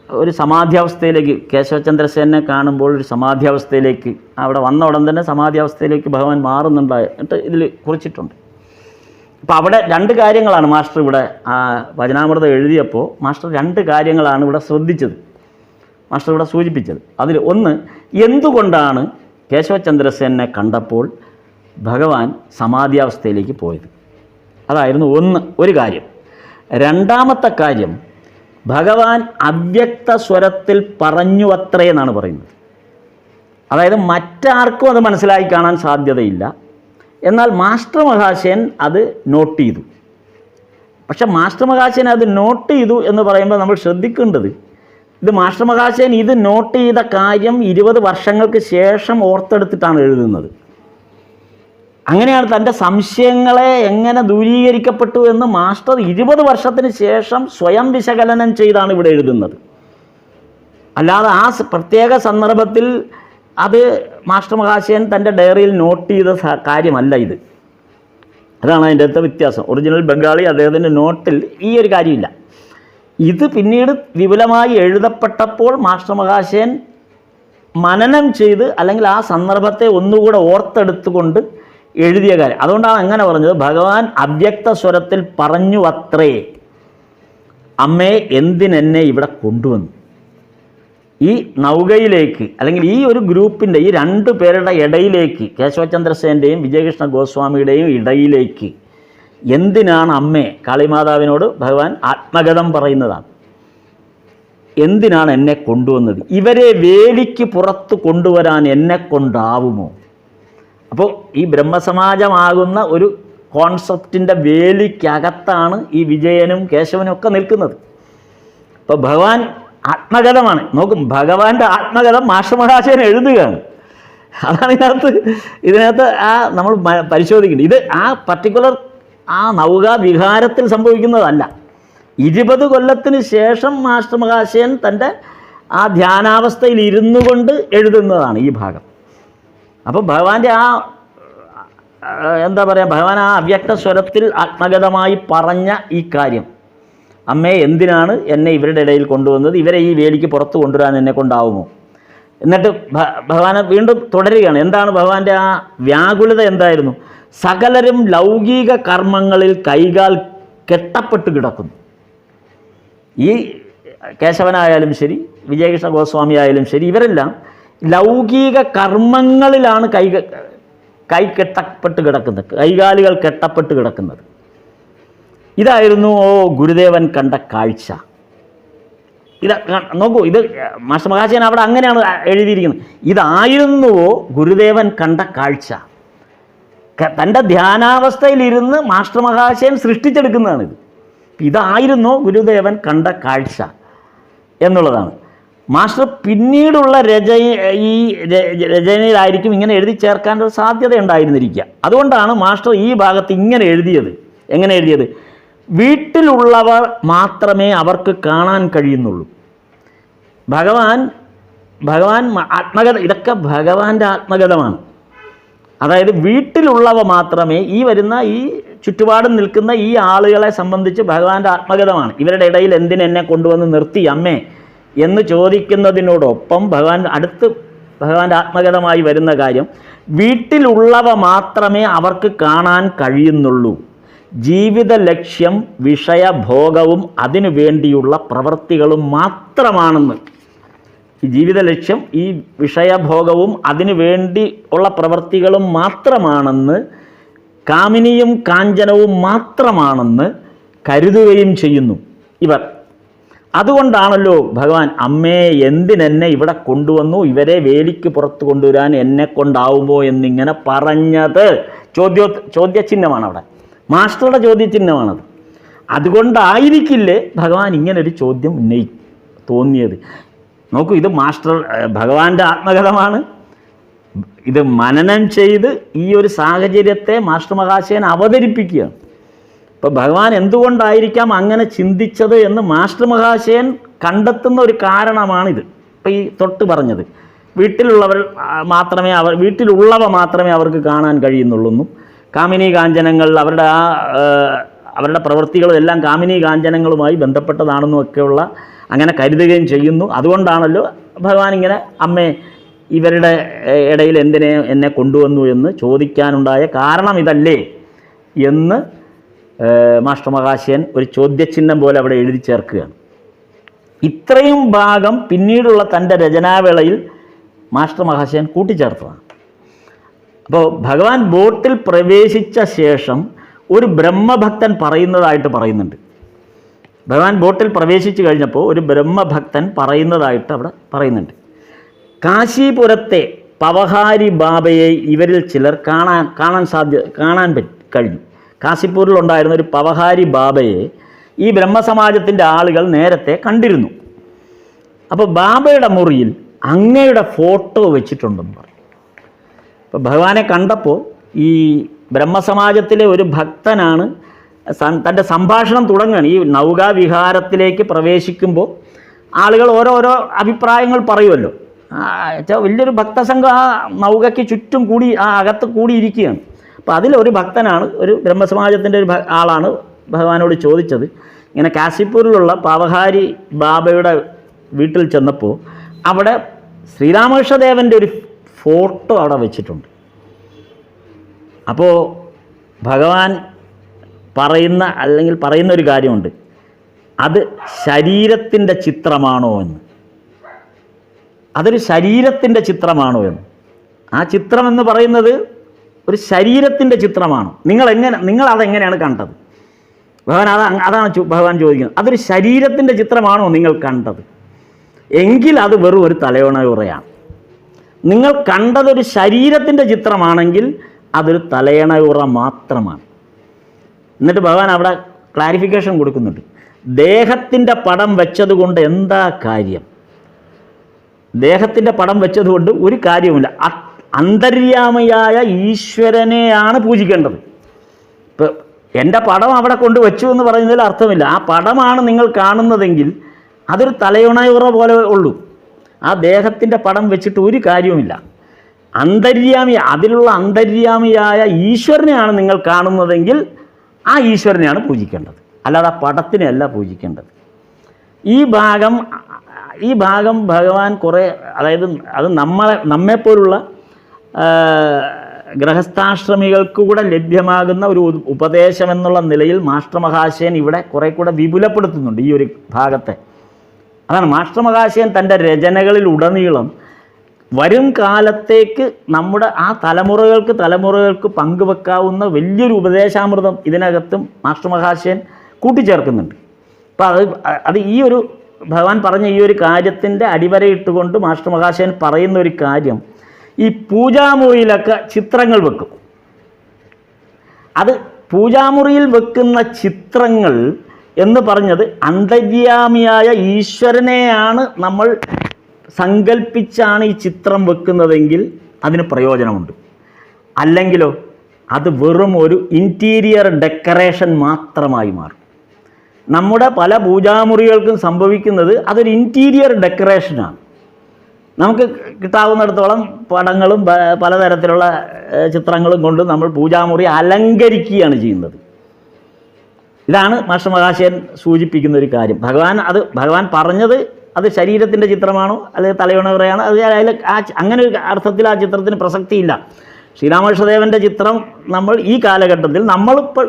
ഒരു സമാധിയാവസ്ഥയിലേക്ക് കേശവചന്ദ്രസേനെ കാണുമ്പോൾ ഒരു സമാധിയാവസ്ഥയിലേക്ക്, അവിടെ വന്ന ഉടൻ തന്നെ സമാധിയാവസ്ഥയിലേക്ക് ഭഗവാൻ മാറുന്നുണ്ടായിട്ട് ഇതിൽ കുറിച്ചിട്ടുണ്ട്. അപ്പോൾ അവിടെ രണ്ട് കാര്യങ്ങളാണ് മാസ്റ്റർ ഇവിടെ വചനാമൃതം എഴുതിയപ്പോൾ മാസ്റ്റർ രണ്ട് കാര്യങ്ങളാണ് ഇവിടെ ശ്രദ്ധിച്ചത്, മാസ്റ്റർ ഇവിടെ സൂചിപ്പിച്ചത്. അതിൽ ഒന്ന്, എന്തുകൊണ്ടാണ് കേശവചന്ദ്രസേനെ കണ്ടപ്പോൾ ഭഗവാൻ സമാധിയാവസ്ഥയിലേക്ക് പോയത്? അതായിരുന്നു ഒരു കാര്യം. രണ്ടാമത്തെ കാര്യം, ഭഗവാൻ അവ്യക്ത സ്വരത്തിൽ പറഞ്ഞു അത്രേ എന്നാണ് പറയുന്നത്. അതായത് മറ്റാർക്കും അത് മനസ്സിലായി കാണാൻ സാധ്യതയില്ല. എന്നാൽ മാസ്റ്റർ മഹാശയൻ അത് നോട്ട് ചെയ്തു. പക്ഷെ മാസ്റ്റർ മഹാശയൻ അത് നോട്ട് ചെയ്തു എന്ന് പറയുമ്പോൾ നമ്മൾ ശ്രദ്ധിക്കേണ്ടത്, ഇത് മാസ്റ്റർ മഹാശയൻ ഇത് നോട്ട് ചെയ്ത കാര്യം 20 വർഷങ്ങൾക്ക് ശേഷം ഓർത്തെടുത്തിട്ടാണ് എഴുതുന്നത്. അങ്ങനെയാണ് തൻ്റെ സംശയങ്ങളെ എങ്ങനെ ദൂരീകരിക്കപ്പെട്ടു എന്ന് മാസ്റ്റർ 20 വർഷത്തിന് ശേഷം സ്വയം വിശകലനം ചെയ്താണ് ഇവിടെ എഴുതുന്നത്. അല്ലാതെ ആ പ്രത്യേക സന്ദർഭത്തിൽ അത് മാസ്റ്റർ മഹാശയൻ തൻ്റെ ഡയറിയിൽ നോട്ട് ചെയ്ത കാര്യമല്ല ഇത്. അതാണ് അതിൻ്റെ അടുത്ത വ്യത്യാസം. ഒറിജിനൽ ബംഗാളി അദ്ദേഹത്തിൻ്റെ നോട്ടിൽ ഈ ഒരു കാര്യമില്ല. ഇത് പിന്നീട് വിപുലമായി എഴുതപ്പെട്ടപ്പോൾ മാസ്റ്റർ മഹാശയൻ മനനം ചെയ്ത് അല്ലെങ്കിൽ ആ സന്ദർഭത്തെ ഒന്നുകൂടെ ഓർത്തെടുത്തുകൊണ്ട് എഴുതിയ കാര്യം. അതുകൊണ്ടാണ് അങ്ങനെ പറഞ്ഞത്, ഭഗവാൻ അവ്യക്ത സ്വരത്തിൽ പറഞ്ഞു അത്രേ, അമ്മേ എന്തിനെന്നെ ഇവിടെ കൊണ്ടുവന്നു. ഈ നൗകയിലേക്ക് അല്ലെങ്കിൽ ഈ ഒരു ഗ്രൂപ്പിൻ്റെ ഈ 2 പേരുടെ ഇടയിലേക്ക്, കേശവചന്ദ്രസേൻ്റെയും വിജയകൃഷ്ണ ഗോസ്വാമിയുടെയും ഇടയിലേക്ക് എന്തിനാണ് അമ്മേ, കാളിമാതാവിനോട് ഭഗവാൻ ആത്മഗതം പറയുന്നതാണ്, എന്തിനാണ് എന്നെ കൊണ്ടുവന്നത്, ഇവരെ വേലിക്ക് പുറത്ത് കൊണ്ടുവരാൻ എന്നെ കൊണ്ടാവുമോ. അപ്പോൾ ഈ ബ്രഹ്മസമാജമാകുന്ന ഒരു കോൺസെപ്റ്റിൻ്റെ വേലിക്കകത്താണ് ഈ വിജയനും കേശവനും ഒക്കെ നിൽക്കുന്നത്. അപ്പോൾ ഭഗവാൻ ആത്മഗതമാണ്. നോക്കും, ഭഗവാന്റെ ആത്മഗതം മാസ്റ്റർ മഹാശയൻ എഴുതുകയാണ്. അതാണ് ഇതിനകത്ത് നമ്മൾ പരിശോധിക്കേണ്ടത്. ഇത് ആ പർട്ടിക്കുലർ ആ നൗക വിഹാരത്തിൽ സംഭവിക്കുന്നതല്ല. 20 കൊല്ലത്തിന് ശേഷം മാസ്റ്റർ മഹാശയൻ തൻ്റെ ആ ധ്യാനാവസ്ഥയിൽ ഇരുന്നു കൊണ്ട് എഴുതുന്നതാണ് ഈ ഭാഗം. അപ്പോൾ ഭഗവാന്റെ എന്താ പറയുക, ഭഗവാൻ ആ അവ്യക്ത സ്വരത്തിൽ ആത്മഗതമായി പറഞ്ഞ ഈ കാര്യം, അമ്മേ എന്തിനാണ് എന്നെ ഇവരുടെ ഇടയിൽ കൊണ്ടുവന്നത്, ഇവരെ ഈ വേലിക്ക് പുറത്ത് കൊണ്ടുവരാൻ എന്നെ കൊണ്ടാവുമോ. എന്നിട്ട് ഭഗവാൻ വീണ്ടും തുടരുകയാണ്. എന്താണ് ഭഗവാന്റെ ആ വ്യാകുലത എന്തായിരുന്നു? സകലരും ലൗകിക കർമ്മങ്ങളിൽ കൈകാൽ കെട്ടപ്പെട്ട് കിടക്കുന്നു. ഈ കേശവനായാലും ശരി, വിജയകൃഷ്ണ ഗോസ്വാമി ആയാലും ശരി, ഇവരെല്ലാം ലൗകിക കർമ്മങ്ങളിലാണ് കൈ കെട്ടപ്പെട്ട് കിടക്കുന്നത്, കൈകാലുകൾ കെട്ടപ്പെട്ട് കിടക്കുന്നത്. ഇതായിരുന്നു ഗുരുദേവൻ കണ്ട കാഴ്ച. ഇത് നോക്കൂ, ഇത് മാസ്റ്റർ മഹാശയൻ അവിടെ അങ്ങനെയാണ് എഴുതിയിരിക്കുന്നത്. ഇതായിരുന്നുവോ ഗുരുദേവൻ കണ്ട കാഴ്ച. തൻ്റെ ധ്യാനാവസ്ഥയിലിരുന്ന് മാസ്റ്റർ മഹാശയൻ സൃഷ്ടിച്ചെടുക്കുന്നതാണിത്. ഇതായിരുന്നോ ഗുരുദേവൻ കണ്ട കാഴ്ച എന്നുള്ളതാണ്. മാസ്റ്റർ പിന്നീടുള്ള ഈ രചനയിലായിരിക്കും ഇങ്ങനെ എഴുതി ചേർക്കാൻ ഒരു സാധ്യത ഉണ്ടായിരുന്നിരിക്കുക. അതുകൊണ്ടാണ് മാസ്റ്റർ ഈ ഭാഗത്ത് ഇങ്ങനെ എഴുതിയത്. എങ്ങനെ എഴുതിയത്? വീട്ടിലുള്ളവർ മാത്രമേ അവർക്ക് കാണാൻ കഴിയുന്നുള്ളൂ. ഭഗവാൻ ആത്മഗത, ഇതൊക്കെ ഭഗവാന്റെ ആത്മഗതമാണ്. അതായത് വീട്ടിലുള്ളവ മാത്രമേ, ഈ വരുന്ന ഈ ചുറ്റുപാടും നിൽക്കുന്ന ഈ ആളുകളെ സംബന്ധിച്ച് ഭഗവാന്റെ ആത്മഗതമാണ്. ഇവരുടെ ഇടയിൽ എന്തിനെന്നെ കൊണ്ടുവന്ന് നിർത്തി അമ്മേ എന്ന് ചോദിക്കുന്നതിനോടൊപ്പം ഭഗവാന്റെ ആത്മഗതമായി വരുന്ന കാര്യം, വീട്ടിലുള്ളവ മാത്രമേ അവർക്ക് കാണാൻ കഴിയുന്നുള്ളൂ. ജീവിത ലക്ഷ്യം വിഷയഭോഗവും അതിനു വേണ്ടിയുള്ള പ്രവൃത്തികളും മാത്രമാണെന്ന്. ഈ ജീവിത ലക്ഷ്യം ഈ വിഷയഭോഗവും അതിനു വേണ്ടി ഉള്ള പ്രവൃത്തികളും മാത്രമാണെന്ന്, കാമിനിയും കാഞ്ചനവും മാത്രമാണെന്ന് കരുതുകയും ചെയ്യുന്നു ഇവർ. അതുകൊണ്ടാണല്ലോ ഭഗവാൻ അമ്മേ എന്തിനെന്നെ ഇവിടെ കൊണ്ടുവന്നു, ഇവരെ വേലിക്ക് പുറത്ത് കൊണ്ടുവരാൻ എന്നെ കൊണ്ടാവുമോ എന്നിങ്ങനെ പറഞ്ഞത്. ചോദ്യചിഹ്നമാണ് അവിടെ, മാസ്റ്ററുടെ ചോദ്യചിഹ്നമാണത്. അതുകൊണ്ടായിരിക്കില്ലേ ഭഗവാൻ ഇങ്ങനൊരു ചോദ്യം തോന്നിയത്. നോക്കൂ, ഇത് ഭഗവാന്റെ ആത്മകഥമാണ്. ഇത് മനനം ചെയ്ത് ഈ ഒരു സാഹചര്യത്തെ മാസ്റ്റർ മഹാശയൻ അവതരിപ്പിക്കുകയാണ്. ഇപ്പോൾ ഭഗവാൻ എന്തുകൊണ്ടായിരിക്കാം അങ്ങനെ ചിന്തിച്ചത് എന്ന് മാസ്റ്റർ മഹാശയൻ കണ്ടെത്തുന്ന ഒരു കാരണമാണിത്. ഇപ്പോൾ ഈ തൊട്ട് പറഞ്ഞത്, വീട്ടിലുള്ളവ മാത്രമേ അവർക്ക് കാണാൻ കഴിയുന്നുള്ളൂ. കാമിനി കാഞ്ചനങ്ങൾ അവരുടെ പ്രവൃത്തികളും എല്ലാം കാമിനി കാഞ്ചനങ്ങളുമായി ബന്ധപ്പെട്ടതാണെന്നും ഒക്കെയുള്ള അങ്ങനെ കരുതുകയും ചെയ്യുന്നു. അതുകൊണ്ടാണല്ലോ ഭഗവാൻ ഇങ്ങനെ അമ്മേ ഇവരുടെ ഇടയിൽ എന്നെ കൊണ്ടുവന്നു എന്ന് ചോദിക്കാനുണ്ടായ കാരണം ഇതല്ലേ എന്ന് മാസ്റ്റർ മഹാശയൻ ഒരു ചോദ്യചിഹ്നം പോലെ അവിടെ എഴുതി ചേർക്കുകയാണ്. ഇത്രയും ഭാഗം പിന്നീടുള്ള തൻ്റെ രചനാവേളയിൽ മാസ്റ്റർ മഹാശയൻ കൂട്ടിച്ചേർത്തതാണ്. അപ്പോൾ ഭഗവാൻ ബോട്ടിൽ പ്രവേശിച്ച ശേഷം ഒരു ബ്രഹ്മഭക്തൻ പറയുന്നുണ്ട്. ഭഗവാൻ ബോട്ടിൽ പ്രവേശിച്ചു കഴിഞ്ഞപ്പോൾ ഒരു ബ്രഹ്മഭക്തൻ പറയുന്നതായിട്ട് അവിടെ പറയുന്നുണ്ട്. കാശീപുരത്തെ പവഹാരി ബാബയെ ഇവരിൽ ചിലർ കാണാൻ കഴിഞ്ഞു. കാശിപ്പൂരിലുണ്ടായിരുന്ന ഒരു പവഹാരി ബാബയെ ഈ ബ്രഹ്മസമാജത്തിൻ്റെ ആളുകൾ നേരത്തെ കണ്ടിരുന്നു. അപ്പോൾ ബാബയുടെ മുറിയിൽ അങ്ങയുടെ ഫോട്ടോ വെച്ചിട്ടുണ്ടെന്ന് പറഞ്ഞു. അപ്പോൾ ഭഗവാനെ കണ്ടപ്പോൾ ഈ ബ്രഹ്മസമാജത്തിലെ ഒരു ഭക്തനാണ് തൻ്റെ സംഭാഷണം തുടങ്ങുകയാണ്. ഈ നൗകാവിഹാരത്തിലേക്ക് പ്രവേശിക്കുമ്പോൾ ആളുകൾ ഓരോരോ അഭിപ്രായങ്ങൾ പറയുമല്ലോ. വലിയൊരു ഭക്തസംഘം ആ നൗകയ്ക്ക് ചുറ്റും കൂടി ആ അകത്ത് കൂടിയിരിക്കുകയാണ്. അപ്പോൾ അതിലൊരു ഭക്തനാണ്, ഒരു ബ്രഹ്മസമാജത്തിൻ്റെ ഒരു ആളാണ് ഭഗവാനോട് ചോദിച്ചത്, ഇങ്ങനെ കാശിപ്പൂരിലുള്ള പാവഹാരി ബാബയുടെ വീട്ടിൽ ചെന്നപ്പോൾ അവിടെ ശ്രീരാമകൃഷ്ണദേവൻ്റെ ഒരു ഫോട്ടോ അവിടെ വെച്ചിട്ടുണ്ട്. അപ്പോൾ ഭഗവാൻ പറയുന്ന ഒരു കാര്യമുണ്ട്, അത് ശരീരത്തിൻ്റെ ചിത്രമാണോ എന്ന്. അതൊരു ശരീരത്തിൻ്റെ ചിത്രമാണോ എന്ന്. ആ ചിത്രം എന്ന് പറയുന്നത് ഒരു ശരീരത്തിൻ്റെ ചിത്രമാണോ, നിങ്ങൾ അതെങ്ങനെയാണ് കണ്ടത്? ഭഗവാൻ അതാണ് ഭഗവാൻ ചോദിക്കുന്നത്. അതൊരു ശരീരത്തിൻ്റെ ചിത്രമാണോ നിങ്ങൾ കണ്ടത്? എങ്കിൽ അത് വെറും ഒരു തലയണയുറയാണ്. നിങ്ങൾ കണ്ടതൊരു ശരീരത്തിൻ്റെ ചിത്രമാണെങ്കിൽ അതൊരു തലയണയുറ മാത്രമാണ്. എന്നിട്ട് ഭഗവാൻ അവിടെ ക്ലാരിഫിക്കേഷൻ കൊടുക്കുന്നുണ്ട്. ദേഹത്തിൻ്റെ പടം വെച്ചതുകൊണ്ട് എന്താ കാര്യം? ദേഹത്തിൻ്റെ പടം വെച്ചതുകൊണ്ട് ഒരു കാര്യവുമില്ല. അന്തര്യാമിയായ ഈശ്വരനെയാണ് പൂജിക്കേണ്ടത്. ഇപ്പം എൻ്റെ പടം അവിടെ കൊണ്ട് വെച്ചു എന്ന് പറയുന്നതിൽ അർത്ഥമില്ല. ആ പടമാണ് നിങ്ങൾ കാണുന്നതെങ്കിൽ അതൊരു തലയുണയുറ പോലെ ഉള്ളൂ. ആ ദേഹത്തിൻ്റെ പടം വെച്ചിട്ട് ഒരു കാര്യവുമില്ല. അതിലുള്ള അന്തര്യാമിയായ ഈശ്വരനെയാണ് നിങ്ങൾ കാണുന്നതെങ്കിൽ ആ ഈശ്വരനെയാണ് പൂജിക്കേണ്ടത്, അല്ലാതെ ആ പടത്തിനെയല്ല പൂജിക്കേണ്ടത്. ഈ ഭാഗം ഭഗവാൻ കുറേ, അതായത് അത് നമ്മെപ്പോലുള്ള ഗൃഹസ്ഥാശ്രമികൾക്ക് കൂടെ ലഭ്യമാകുന്ന ഒരു ഉപദേശം എന്നുള്ള നിലയിൽ മാസ്റ്റർ മഹാശയൻ ഇവിടെ കുറേ കൂടെ വിപുലപ്പെടുത്തുന്നുണ്ട് ഈ ഒരു ഭാഗത്തെ. അതാണ് മാസ്റ്റർ മഹാശയൻ തൻ്റെ രചനകളിൽ ഉടനീളം വരും കാലത്തേക്ക് നമ്മുടെ ആ തലമുറകൾക്ക് പങ്കുവെക്കാവുന്ന വലിയൊരു ഉപദേശാമൃതം ഇതിനകത്തും മാസ്റ്റർ മഹാശയൻ കൂട്ടിച്ചേർക്കുന്നുണ്ട്. അപ്പോൾ അത് ഈ ഒരു ഭഗവാൻ പറഞ്ഞ ഈ ഒരു കാര്യത്തിൻ്റെ അടിവരയിട്ടുകൊണ്ട് മാസ്റ്റർ മഹാശയൻ പറയുന്ന ഒരു കാര്യം, ഈ പൂജാമുറിയിലൊക്കെ ചിത്രങ്ങൾ വെക്കും. അത് പൂജാമുറിയിൽ വെക്കുന്ന ചിത്രങ്ങൾ എന്ന് പറഞ്ഞത് അന്തര്യാമിയായ ഈശ്വരനെയാണ് നമ്മൾ സങ്കല്പിച്ചാണ് ഈ ചിത്രം വെക്കുന്നതെങ്കിൽ അതിന് പ്രയോജനമുണ്ട്. അല്ലെങ്കിലോ അത് വെറും ഒരു ഇൻറ്റീരിയർ ഡെക്കറേഷൻ മാത്രമായി മാറും. നമ്മുടെ പല പൂജാമുറികൾക്കും സംഭവിക്കുന്നത് അതൊരു ഇൻറ്റീരിയർ ഡെക്കറേഷനാണ്. നമുക്ക് കിട്ടാവുന്നിടത്തോളം പടങ്ങളും പലതരത്തിലുള്ള ചിത്രങ്ങളും കൊണ്ട് നമ്മൾ പൂജാമുറി അലങ്കരിക്കുകയാണ് ചെയ്യുന്നത്. ഇതാണ് മാസ്റ്റർ മഹാശയൻ സൂചിപ്പിക്കുന്ന ഒരു കാര്യം. ഭഗവാൻ പറഞ്ഞത് അത് ശരീരത്തിൻ്റെ ചിത്രമാണോ അല്ലെങ്കിൽ തലയുണയുറയാണോ, അതിൽ അങ്ങനെ ഒരു അർത്ഥത്തിൽ ആ ചിത്രത്തിന് പ്രസക്തിയില്ല. ശ്രീരാമകൃഷ്ണദേവൻ്റെ ചിത്രം നമ്മൾ ഈ കാലഘട്ടത്തിൽ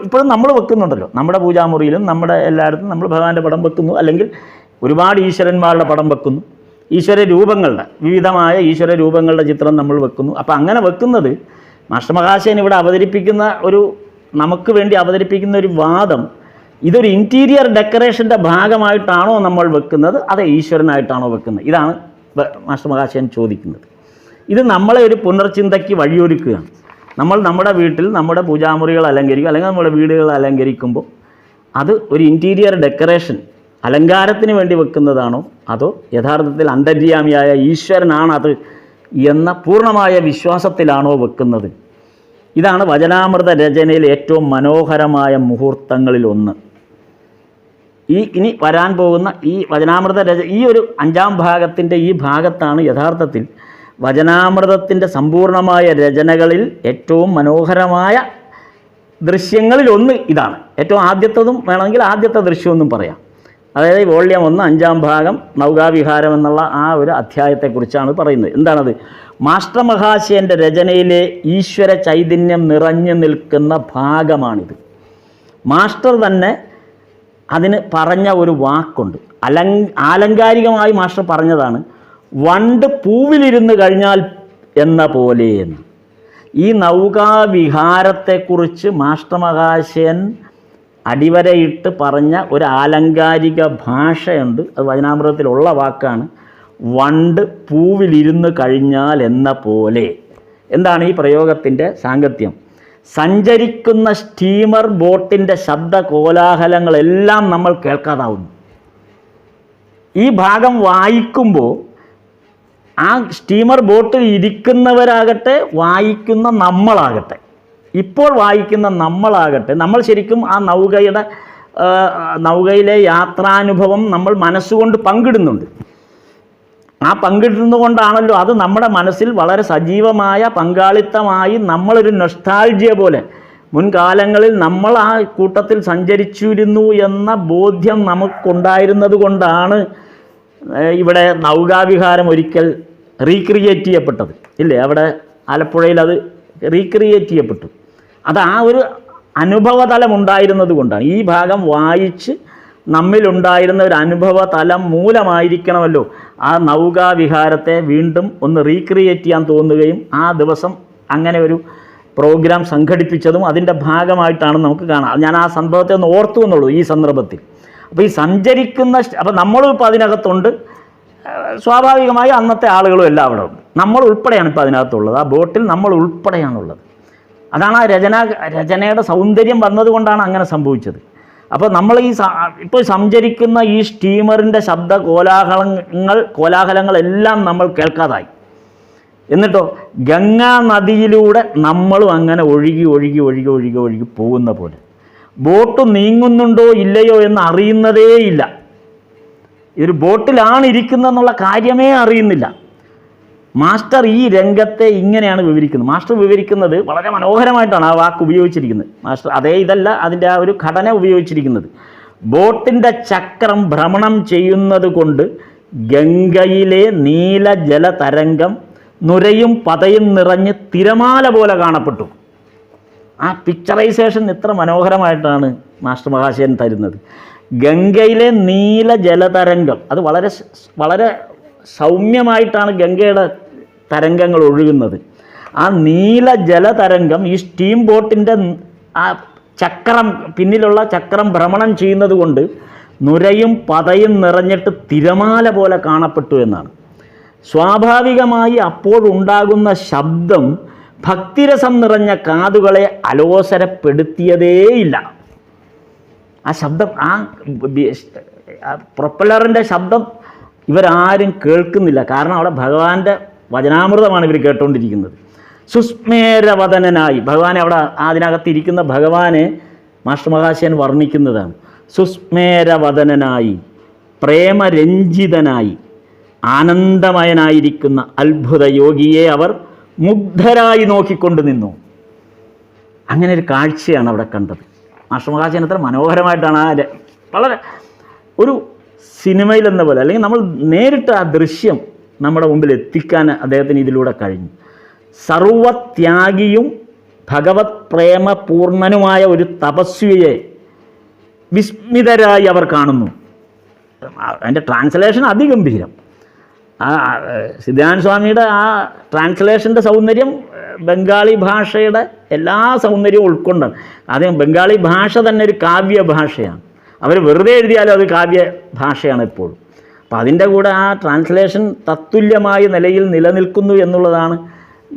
ഇപ്പോഴും നമ്മൾ വെക്കുന്നുണ്ടല്ലോ. നമ്മുടെ പൂജാമുറിയിലും നമ്മുടെ എല്ലായിടത്തും നമ്മൾ ഭഗവാന്റെ പടം വെക്കുന്നു, അല്ലെങ്കിൽ ഒരുപാട് ഈശ്വരന്മാരുടെ പടം വെക്കുന്നു, വിവിധമായ ഈശ്വര രൂപങ്ങളുടെ ചിത്രം നമ്മൾ വെക്കുന്നു. അപ്പോൾ അങ്ങനെ വെക്കുന്നത് മാസ്റ്റർ മഹാശയൻ ഇവിടെ നമുക്ക് വേണ്ടി അവതരിപ്പിക്കുന്ന ഒരു വാദം, ഇതൊരു ഇൻറ്റീരിയർ ഡെക്കറേഷൻ്റെ ഭാഗമായിട്ടാണോ നമ്മൾ വെക്കുന്നത്, അതേ ഈശ്വരനായിട്ടാണോ വെക്കുന്നത്? ഇതാണ് മാസ്റ്റർ മഹാശയൻ ചോദിക്കുന്നത്. ഇത് നമ്മളെ ഒരു പുനർചിന്തയ്ക്ക് വഴിയൊരുക്കുകയാണ്. നമ്മൾ നമ്മുടെ വീട്ടിൽ നമ്മുടെ പൂജാമുറികൾ അലങ്കരിക്കുക, അല്ലെങ്കിൽ നമ്മുടെ വീടുകൾ അലങ്കരിക്കുമ്പോൾ അത് ഒരു ഇൻറ്റീരിയർ ഡെക്കറേഷൻ അലങ്കാരത്തിന് വേണ്ടി വെക്കുന്നതാണോ, അതോ യഥാർത്ഥത്തിൽ അന്തര്യാമിയായ ഈശ്വരനാണത് എന്ന പൂർണ്ണമായ വിശ്വാസത്തിലാണോ വെക്കുന്നത്? ഇതാണ് വചനാമൃത രചനയിൽ ഏറ്റവും മനോഹരമായ മുഹൂർത്തങ്ങളിൽ ഒന്ന്. ഇനി വരാൻ പോകുന്ന ഈ വചനാമൃത ഈ ഒരു 5-ാം ഭാഗത്തിൻ്റെ ഈ ഭാഗത്താണ് യഥാർത്ഥത്തിൽ വചനാമൃതത്തിൻ്റെ സമ്പൂർണമായ രചനകളിൽ ഏറ്റവും മനോഹരമായ ദൃശ്യങ്ങളിൽ ഒന്ന് ഇതാണ്. ഏറ്റവും ആദ്യത്തതും വേണമെങ്കിൽ ആദ്യത്തെ ദൃശ്യമെന്നും പറയാം. അതായത് വോള്യം 1 5-ാം ഭാഗം നൗകാവിഹാരം എന്നുള്ള ആ ഒരു അധ്യായത്തെക്കുറിച്ചാണ് പറയുന്നത്. എന്താണത്? മാസ്റ്റർ മഹാശയൻ്റെ രചനയിലെ ഈശ്വര ചൈതന്യം നിറഞ്ഞു നിൽക്കുന്ന ഭാഗമാണിത്. മാസ്റ്റർ തന്നെ അതിന് പറഞ്ഞ ഒരു വാക്കുണ്ട്, ആലങ്കാരികമായി മാസ്റ്റർ പറഞ്ഞതാണ്, വണ്ട് പൂവിലിരുന്ന് കഴിഞ്ഞാൽ എന്ന പോലെ എന്ന്. ഈ നൗകാവിഹാരത്തെക്കുറിച്ച് മാസ്റ്റർ മഹാശയൻ അടിവരയിട്ട് പറഞ്ഞ ഒരു ആലങ്കാരിക ഭാഷയുണ്ട്. അത് വചനാമൃതത്തിലുള്ള വാക്കാണ്. വണ്ട് പൂവിലിരുന്ന് കഴിഞ്ഞാൽ എന്ന പോലെ. എന്താണ് ഈ പ്രയോഗത്തിൻ്റെ സാങ്കത്യം? സഞ്ചരിക്കുന്ന സ്റ്റീമർ ബോട്ടിൻ്റെ ശബ്ദ കോലാഹലങ്ങളെല്ലാം നമ്മൾ കേൾക്കാതാവുന്നു. ഈ ഭാഗം വായിക്കുമ്പോൾ ആ സ്റ്റീമർ ബോട്ടിൽ ഇരിക്കുന്നവരാകട്ടെ വായിക്കുന്ന നമ്മളാകട്ടെ, ഇപ്പോൾ വായിക്കുന്ന നമ്മളാകട്ടെ, നമ്മൾ ശരിക്കും ആ നൗകയിലെ യാത്രാനുഭവം നമ്മൾ മനസ്സുകൊണ്ട് പങ്കിടുന്നുണ്ട്. ആ പങ്കിടുന്നതുകൊണ്ടാണല്ലോ അത് നമ്മുടെ മനസ്സിൽ വളരെ സജീവമായ പങ്കാളിത്തമായി നമ്മളൊരു നൊസ്റ്റാൾജിയ പോലെ മുൻകാലങ്ങളിൽ നമ്മൾ ആ കൂട്ടത്തിൽ സഞ്ചരിച്ചിരുന്നു എന്ന ബോധ്യം നമുക്കുണ്ടായിരുന്നത് കൊണ്ടാണ് ഇവിടെ നൗകാവിഹാരം ഒരിക്കൽ റീക്രിയേറ്റ് ചെയ്യപ്പെട്ടത് ഇല്ലേ? അവിടെ ആലപ്പുഴയിൽ അത് റീക്രിയേറ്റ് ചെയ്യപ്പെട്ടു. അത് ആ ഒരു അനുഭവതലം ഉണ്ടായിരുന്നത് കൊണ്ടാണ്. ഈ ഭാഗം വായിച്ച് നമ്മിലുണ്ടായിരുന്ന ഒരു അനുഭവ തലം മൂലമായിരിക്കണമല്ലോ ആ നൗകാവിഹാരത്തെ വീണ്ടും ഒന്ന് റീക്രിയേറ്റ് ചെയ്യാൻ തോന്നുകയും ആ ദിവസം അങ്ങനെ ഒരു പ്രോഗ്രാം സംഘടിപ്പിച്ചതും അതിൻ്റെ ഭാഗമായിട്ടാണ് നമുക്ക് കാണാം. ഞാൻ ആ സംഭവത്തെ ഒന്ന് ഓർത്തു എന്നുള്ളൂ ഈ സന്ദർഭത്തിൽ. അപ്പോൾ ഈ സഞ്ചരിക്കുന്ന അപ്പോൾ നമ്മളും ഇപ്പോൾ അതിനകത്തുണ്ട്, സ്വാഭാവികമായി അന്നത്തെ ആളുകളും എല്ലാം അവിടെ ഉണ്ട്. നമ്മൾ ഉൾപ്പെടെയാണ് ഇപ്പോൾ അതിനകത്തുള്ളത്. ആ ബോട്ടിൽ നമ്മൾ ഉൾപ്പെടെയാണുള്ളത്. അതാണ് ആ രചനയുടെ സൗന്ദര്യം വന്നതുകൊണ്ടാണ് അങ്ങനെ സംഭവിച്ചത്. അപ്പോൾ നമ്മൾ ഇപ്പോൾ സഞ്ചരിക്കുന്ന ഈ സ്റ്റീമറിൻ്റെ ശബ്ദ കോലാഹലങ്ങളെല്ലാം നമ്മൾ കേൾക്കാതായി. എന്നിട്ടോ ഗംഗാ നദിയിലൂടെ നമ്മളും അങ്ങനെ ഒഴുകി ഒഴുകി ഒഴുകി ഒഴുകി ഒഴുകി പോകുന്ന പോലെ. ബോട്ട് നീങ്ങുന്നുണ്ടോ ഇല്ലയോ എന്ന് അറിയുന്നതേയില്ല. ഇതൊരു ബോട്ടിലാണ് ഇരിക്കുന്നതെന്നുള്ള കാര്യമേ അറിയുന്നില്ല. മാസ്റ്റർ ഈ രംഗത്തെ ഇങ്ങനെയാണ് വിവരിക്കുന്നത്. മാസ്റ്റർ വിവരിക്കുന്നത് വളരെ മനോഹരമായിട്ടാണ് ആ വാക്ക് ഉപയോഗിച്ചിരിക്കുന്നത്. മാസ്റ്റർ ഇതല്ല അതിൻ്റെ ആ ഒരു ഘടന ഉപയോഗിച്ചിരിക്കുന്നത്. ബോട്ടിൻ്റെ ചക്രം ഭ്രമണം ചെയ്യുന്നത് കൊണ്ട് ഗംഗയിലെ നീല ജലതരംഗം നുരയും പതയും നിറഞ്ഞ് തിരമാല പോലെ കാണപ്പെട്ടു. ആ പിക്ചറൈസേഷൻ എത്ര മനോഹരമായിട്ടാണ് മാസ്റ്റർ മഹാശയൻ തരുന്നത്. ഗംഗയിലെ നീല ജലതരംഗം അത് വളരെ വളരെ സൗമ്യമായിട്ടാണ് ഗംഗയുടെ തരംഗങ്ങൾ ഒഴുകുന്നത്. ആ നീല ജലതരംഗം ഈ സ്റ്റീം ബോട്ടിൻ്റെ ആ ചക്രം പിന്നിലുള്ള ചക്രം ഭ്രമണം ചെയ്യുന്നത് കൊണ്ട് നുരയും പതയും നിറഞ്ഞിട്ട് തിരമാല പോലെ കാണപ്പെട്ടു എന്നാണ്. സ്വാഭാവികമായി അപ്പോഴുണ്ടാകുന്ന ശബ്ദം ഭക്തിരസം നിറഞ്ഞ കാതുകളെ അലോസരപ്പെടുത്തിയതേയില്ല. ആ ശബ്ദം ആ പ്രൊപ്പല്ലറിൻ്റെ ശബ്ദം ഇവരാരും കേൾക്കുന്നില്ല. കാരണം അവിടെ ഭഗവാന്റെ വചനാമൃതമാണ് ഇവർ കേട്ടുകൊണ്ടിരിക്കുന്നത്. സുസ്മേരവദനായി ഭഗവാനെ അവിടെ അതിനകത്തിരിക്കുന്ന ഭഗവാനെ മാസ്റ്റർ മഹാശയൻ വർണ്ണിക്കുന്നതാണ്. സുസ്മേരവദനായി പ്രേമരഞ്ജിതനായി ആനന്ദമയനായിരിക്കുന്ന അത്ഭുത യോഗിയെ അവർ മുഗ്ധരായി നോക്കിക്കൊണ്ട് നിന്നു. അങ്ങനെ ഒരു കാഴ്ചയാണ് അവിടെ കണ്ടത്. മാസ്റ്റർ മഹാശയൻ എത്ര മനോഹരമായിട്ടാണ് ആ വളരെ ഒരു സിനിമയിലെന്ന പോലെ അല്ലെങ്കിൽ നമ്മൾ നേരിട്ട് ആ ദൃശ്യം നമ്മുടെ മുമ്പിൽ എത്തിക്കാൻ അദ്ദേഹത്തിന് ഇതിലൂടെ കഴിഞ്ഞു. സർവത്യാഗിയും ഭഗവത് പ്രേമപൂർണനുമായ ഒരു തപസ്വിയെ വിസ്മിതരായി അവർ കാണുന്നു. അതിൻ്റെ ട്രാൻസ്ലേഷൻ അതിഗംഭീരം. ആ സിദ്ധാനന്ദ സ്വാമിയുടെ ആ ട്രാൻസ്ലേഷൻ്റെ സൗന്ദര്യം ബംഗാളി ഭാഷയുടെ എല്ലാ സൗന്ദര്യവും ഉൾക്കൊണ്ടാണ്. ആദ്യം ബംഗാളി ഭാഷ തന്നെ ഒരു കാവ്യ ഭാഷയാണ്. അവർ വെറുതെ എഴുതിയാലും അത് കാവ്യ ഭാഷയാണ് എപ്പോഴും. അപ്പോൾ അതിൻ്റെ കൂടെ ആ ട്രാൻസ്ലേഷൻ തത്തുല്യമായ നിലയിൽ നിലനിൽക്കുന്നു എന്നുള്ളതാണ്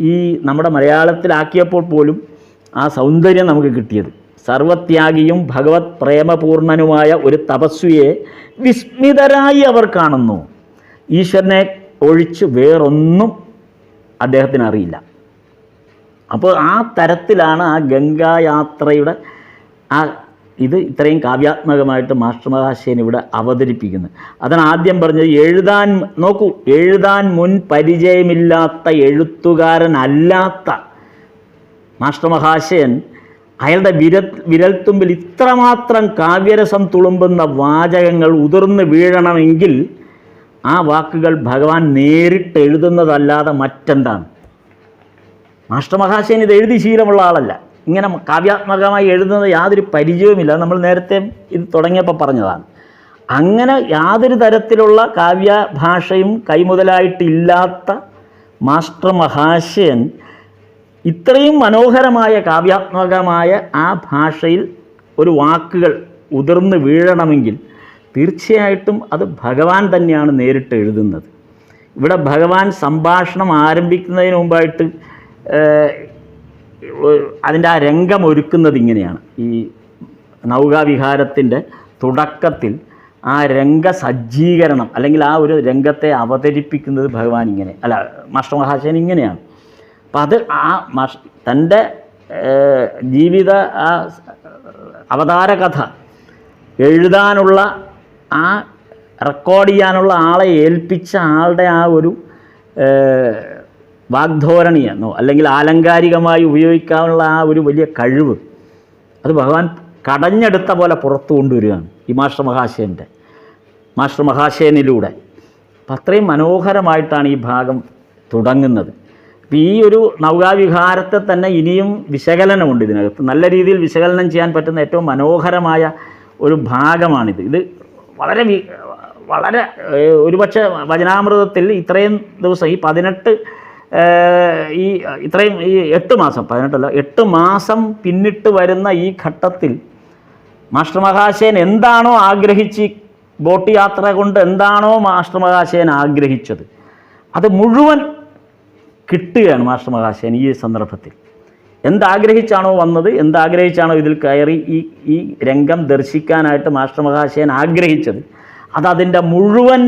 ഈ നമ്മുടെ മലയാളത്തിലാക്കിയപ്പോൾ പോലും ആ സൗന്ദര്യം നമുക്ക് കിട്ടിയത്. സർവത്യാഗിയും ഭഗവത് പ്രേമപൂർണനുമായ ഒരു തപസ്വിയെ വിസ്മിതരായി അവർ കാണുന്നു. ഈശ്വരനെ ഒഴിച്ച് വേറൊന്നും അദ്ദേഹത്തിന് അറിയില്ല. അപ്പോൾ ആ തരത്തിലാണ് ആ ഗംഗായാത്രയുടെ ആ ഇത് ഇത്രയും കാവ്യാത്മകമായിട്ട് മാസ്റ്റർ മഹാശയൻ ഇവിടെ അവതരിപ്പിക്കുന്നത്. അതാണ് ആദ്യം പറഞ്ഞത്. എഴുതാൻ മുൻ പരിചയമില്ലാത്ത എഴുത്തുകാരനല്ലാത്ത മാസ്റ്റർ മഹാശയൻ അയാളുടെ വിരൽത്തുമ്പിൽ ഇത്രമാത്രം കാവ്യരസം തുളുമ്പുന്ന വാചകങ്ങൾ ഉതിർന്ന് വീഴണമെങ്കിൽ ആ വാക്കുകൾ ഭഗവാൻ നേരിട്ട് എഴുതുന്നതല്ലാതെ മറ്റെന്താണ്? മാസ്റ്റർ മഹാശയൻ ഇത് എഴുതി ശീലമുള്ള ആളല്ല. ഇങ്ങനെ കാവ്യാത്മകമായി എഴുതുന്നത് യാതൊരു പരിചയവുമില്ല. നമ്മൾ നേരത്തെ ഇത് തുടങ്ങിയപ്പോൾ പറഞ്ഞതാണ്. അങ്ങനെ യാതൊരു തരത്തിലുള്ള കാവ്യഭാഷയും കൈമുതലായിട്ടില്ലാത്ത മാസ്റ്റർ മഹാശയൻ ഇത്രയും മനോഹരമായ കാവ്യാത്മകമായ ആ ഭാഷയിൽ ഒരു വാക്കുകൾ ഉതിർന്ന് വീഴണമെങ്കിൽ തീർച്ചയായിട്ടും അത് ഭഗവാൻ തന്നെയാണ് നേരിട്ട് എഴുതുന്നത്. ഇവിടെ ഭഗവാൻ സംഭാഷണം ആരംഭിക്കുന്നതിന് മുമ്പായിട്ട് അതിൻ്റെ ആ രംഗം ഒരുക്കുന്നത് ഇങ്ങനെയാണ്. ഈ നൗകാവിഹാരത്തിൻ്റെ തുടക്കത്തിൽ ആ രംഗസജ്ജീകരണം അല്ലെങ്കിൽ ആ ഒരു രംഗത്തെ അവതരിപ്പിക്കുന്നത് ഭഗവാൻ ഇങ്ങനെ, അല്ല മാസ്റ്റർ മഹാശയൻ ഇങ്ങനെയാണ്. അപ്പം അത് ആ തൻ്റെ ജീവിത ആ അവതാര കഥ എഴുതാനുള്ള ആ റെക്കോർഡ് ചെയ്യാനുള്ള ആളെ ഏൽപ്പിച്ച ആളുടെ ആ ഒരു വാഗ്ധോരണിയെന്നോ അല്ലെങ്കിൽ ആലങ്കാരികമായി ഉപയോഗിക്കാനുള്ള ആ ഒരു വലിയ കഴിവ് അത് ഭഗവാൻ കടഞ്ഞെടുത്ത പോലെ പുറത്തു കൊണ്ടുവരികയാണ് ഈ മാസ്റ്റർ മഹാശയനിലൂടെ. അപ്പം അത്രയും മനോഹരമായിട്ടാണ് ഈ ഭാഗം തുടങ്ങുന്നത്. അപ്പം ഈ ഒരു നൗകാവിഹാരത്തെ തന്നെ ഇനിയും വിശകലനമുണ്ട് ഇതിനകത്ത്. നല്ല രീതിയിൽ വിശകലനം ചെയ്യാൻ പറ്റുന്ന ഏറ്റവും മനോഹരമായ ഒരു ഭാഗമാണിത്. ഇത് വളരെ ഒരുപക്ഷെ വചനാമൃതത്തിൽ ഇത്രയും ദിവസം ഈ 18 ഈ 8 മാസം 8 മാസം പിന്നിട്ട് വരുന്ന ഈ ഘട്ടത്തിൽ മാസ്റ്റർ മഹാശയൻ എന്താണോ ആഗ്രഹിച്ച് ബോട്ട് യാത്ര കൊണ്ട് എന്താണോ മാസ്റ്റർ മഹാശയൻ ആഗ്രഹിച്ചത് അത് മുഴുവൻ കിട്ടുകയാണ് മാസ്റ്റർ മഹാശയൻ ഈ സന്ദർഭത്തിൽ. എന്താഗ്രഹിച്ചാണോ വന്നത്, എന്താഗ്രഹിച്ചാണോ ഇതിൽ കയറി ഈ രംഗം ദർശിക്കാനായിട്ട് മാസ്റ്റർ മഹാശയൻ ആഗ്രഹിച്ചത് അതതിൻ്റെ മുഴുവൻ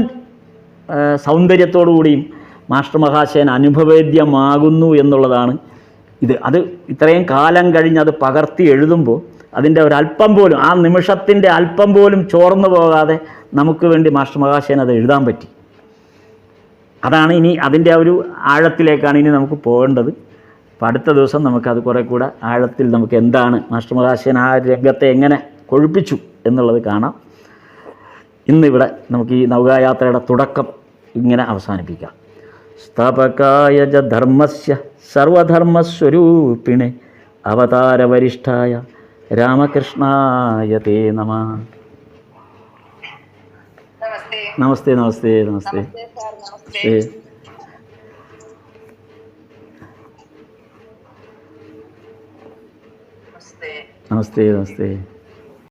സൗന്ദര്യത്തോടു കൂടിയും മാസ്റ്റർ മഹാശയൻ അനുഭവേദ്യമാകുന്നു എന്നുള്ളതാണ് ഇത്. അത് ഇത്രയും കാലം കഴിഞ്ഞ് അത് പകർത്തി എഴുതുമ്പോൾ അതിൻ്റെ ഒരല്പം പോലും, ആ നിമിഷത്തിൻ്റെ അല്പം പോലും ചോർന്നു പോകാതെ നമുക്ക് വേണ്ടി മാസ്റ്റർ മഹാശയൻ അത് എഴുതാൻ പറ്റി. അതാണ് ഇനി അതിൻ്റെ ഒരു ആഴത്തിലേക്കാണ് ഇനി നമുക്ക് പോകേണ്ടത്. അപ്പം അടുത്ത ദിവസം നമുക്കത് കുറേ കൂടെ ആഴത്തിൽ നമുക്ക് എന്താണ് മാസ്റ്റർ മഹാശയൻ ആ രംഗത്തെ എങ്ങനെ കൊഴുപ്പിച്ചു എന്നുള്ളത് കാണാം. ഇന്നിവിടെ നമുക്ക് ഈ നൗകായാത്രയുടെ തുടക്കം ഇങ്ങനെ അവസാനിപ്പിക്കാം. സ്ഥാപകായ ച ധർമ്മസ്യ സർവധർമ്മസ്വരൂപിണേ അവതാരവരിഷ്ഠായ രാമകൃഷ്ണായ തേ നമഃ. നമസ്തേ നമസ്തേ നമസ്തേ. നമസ്തേ നമസ്തേ.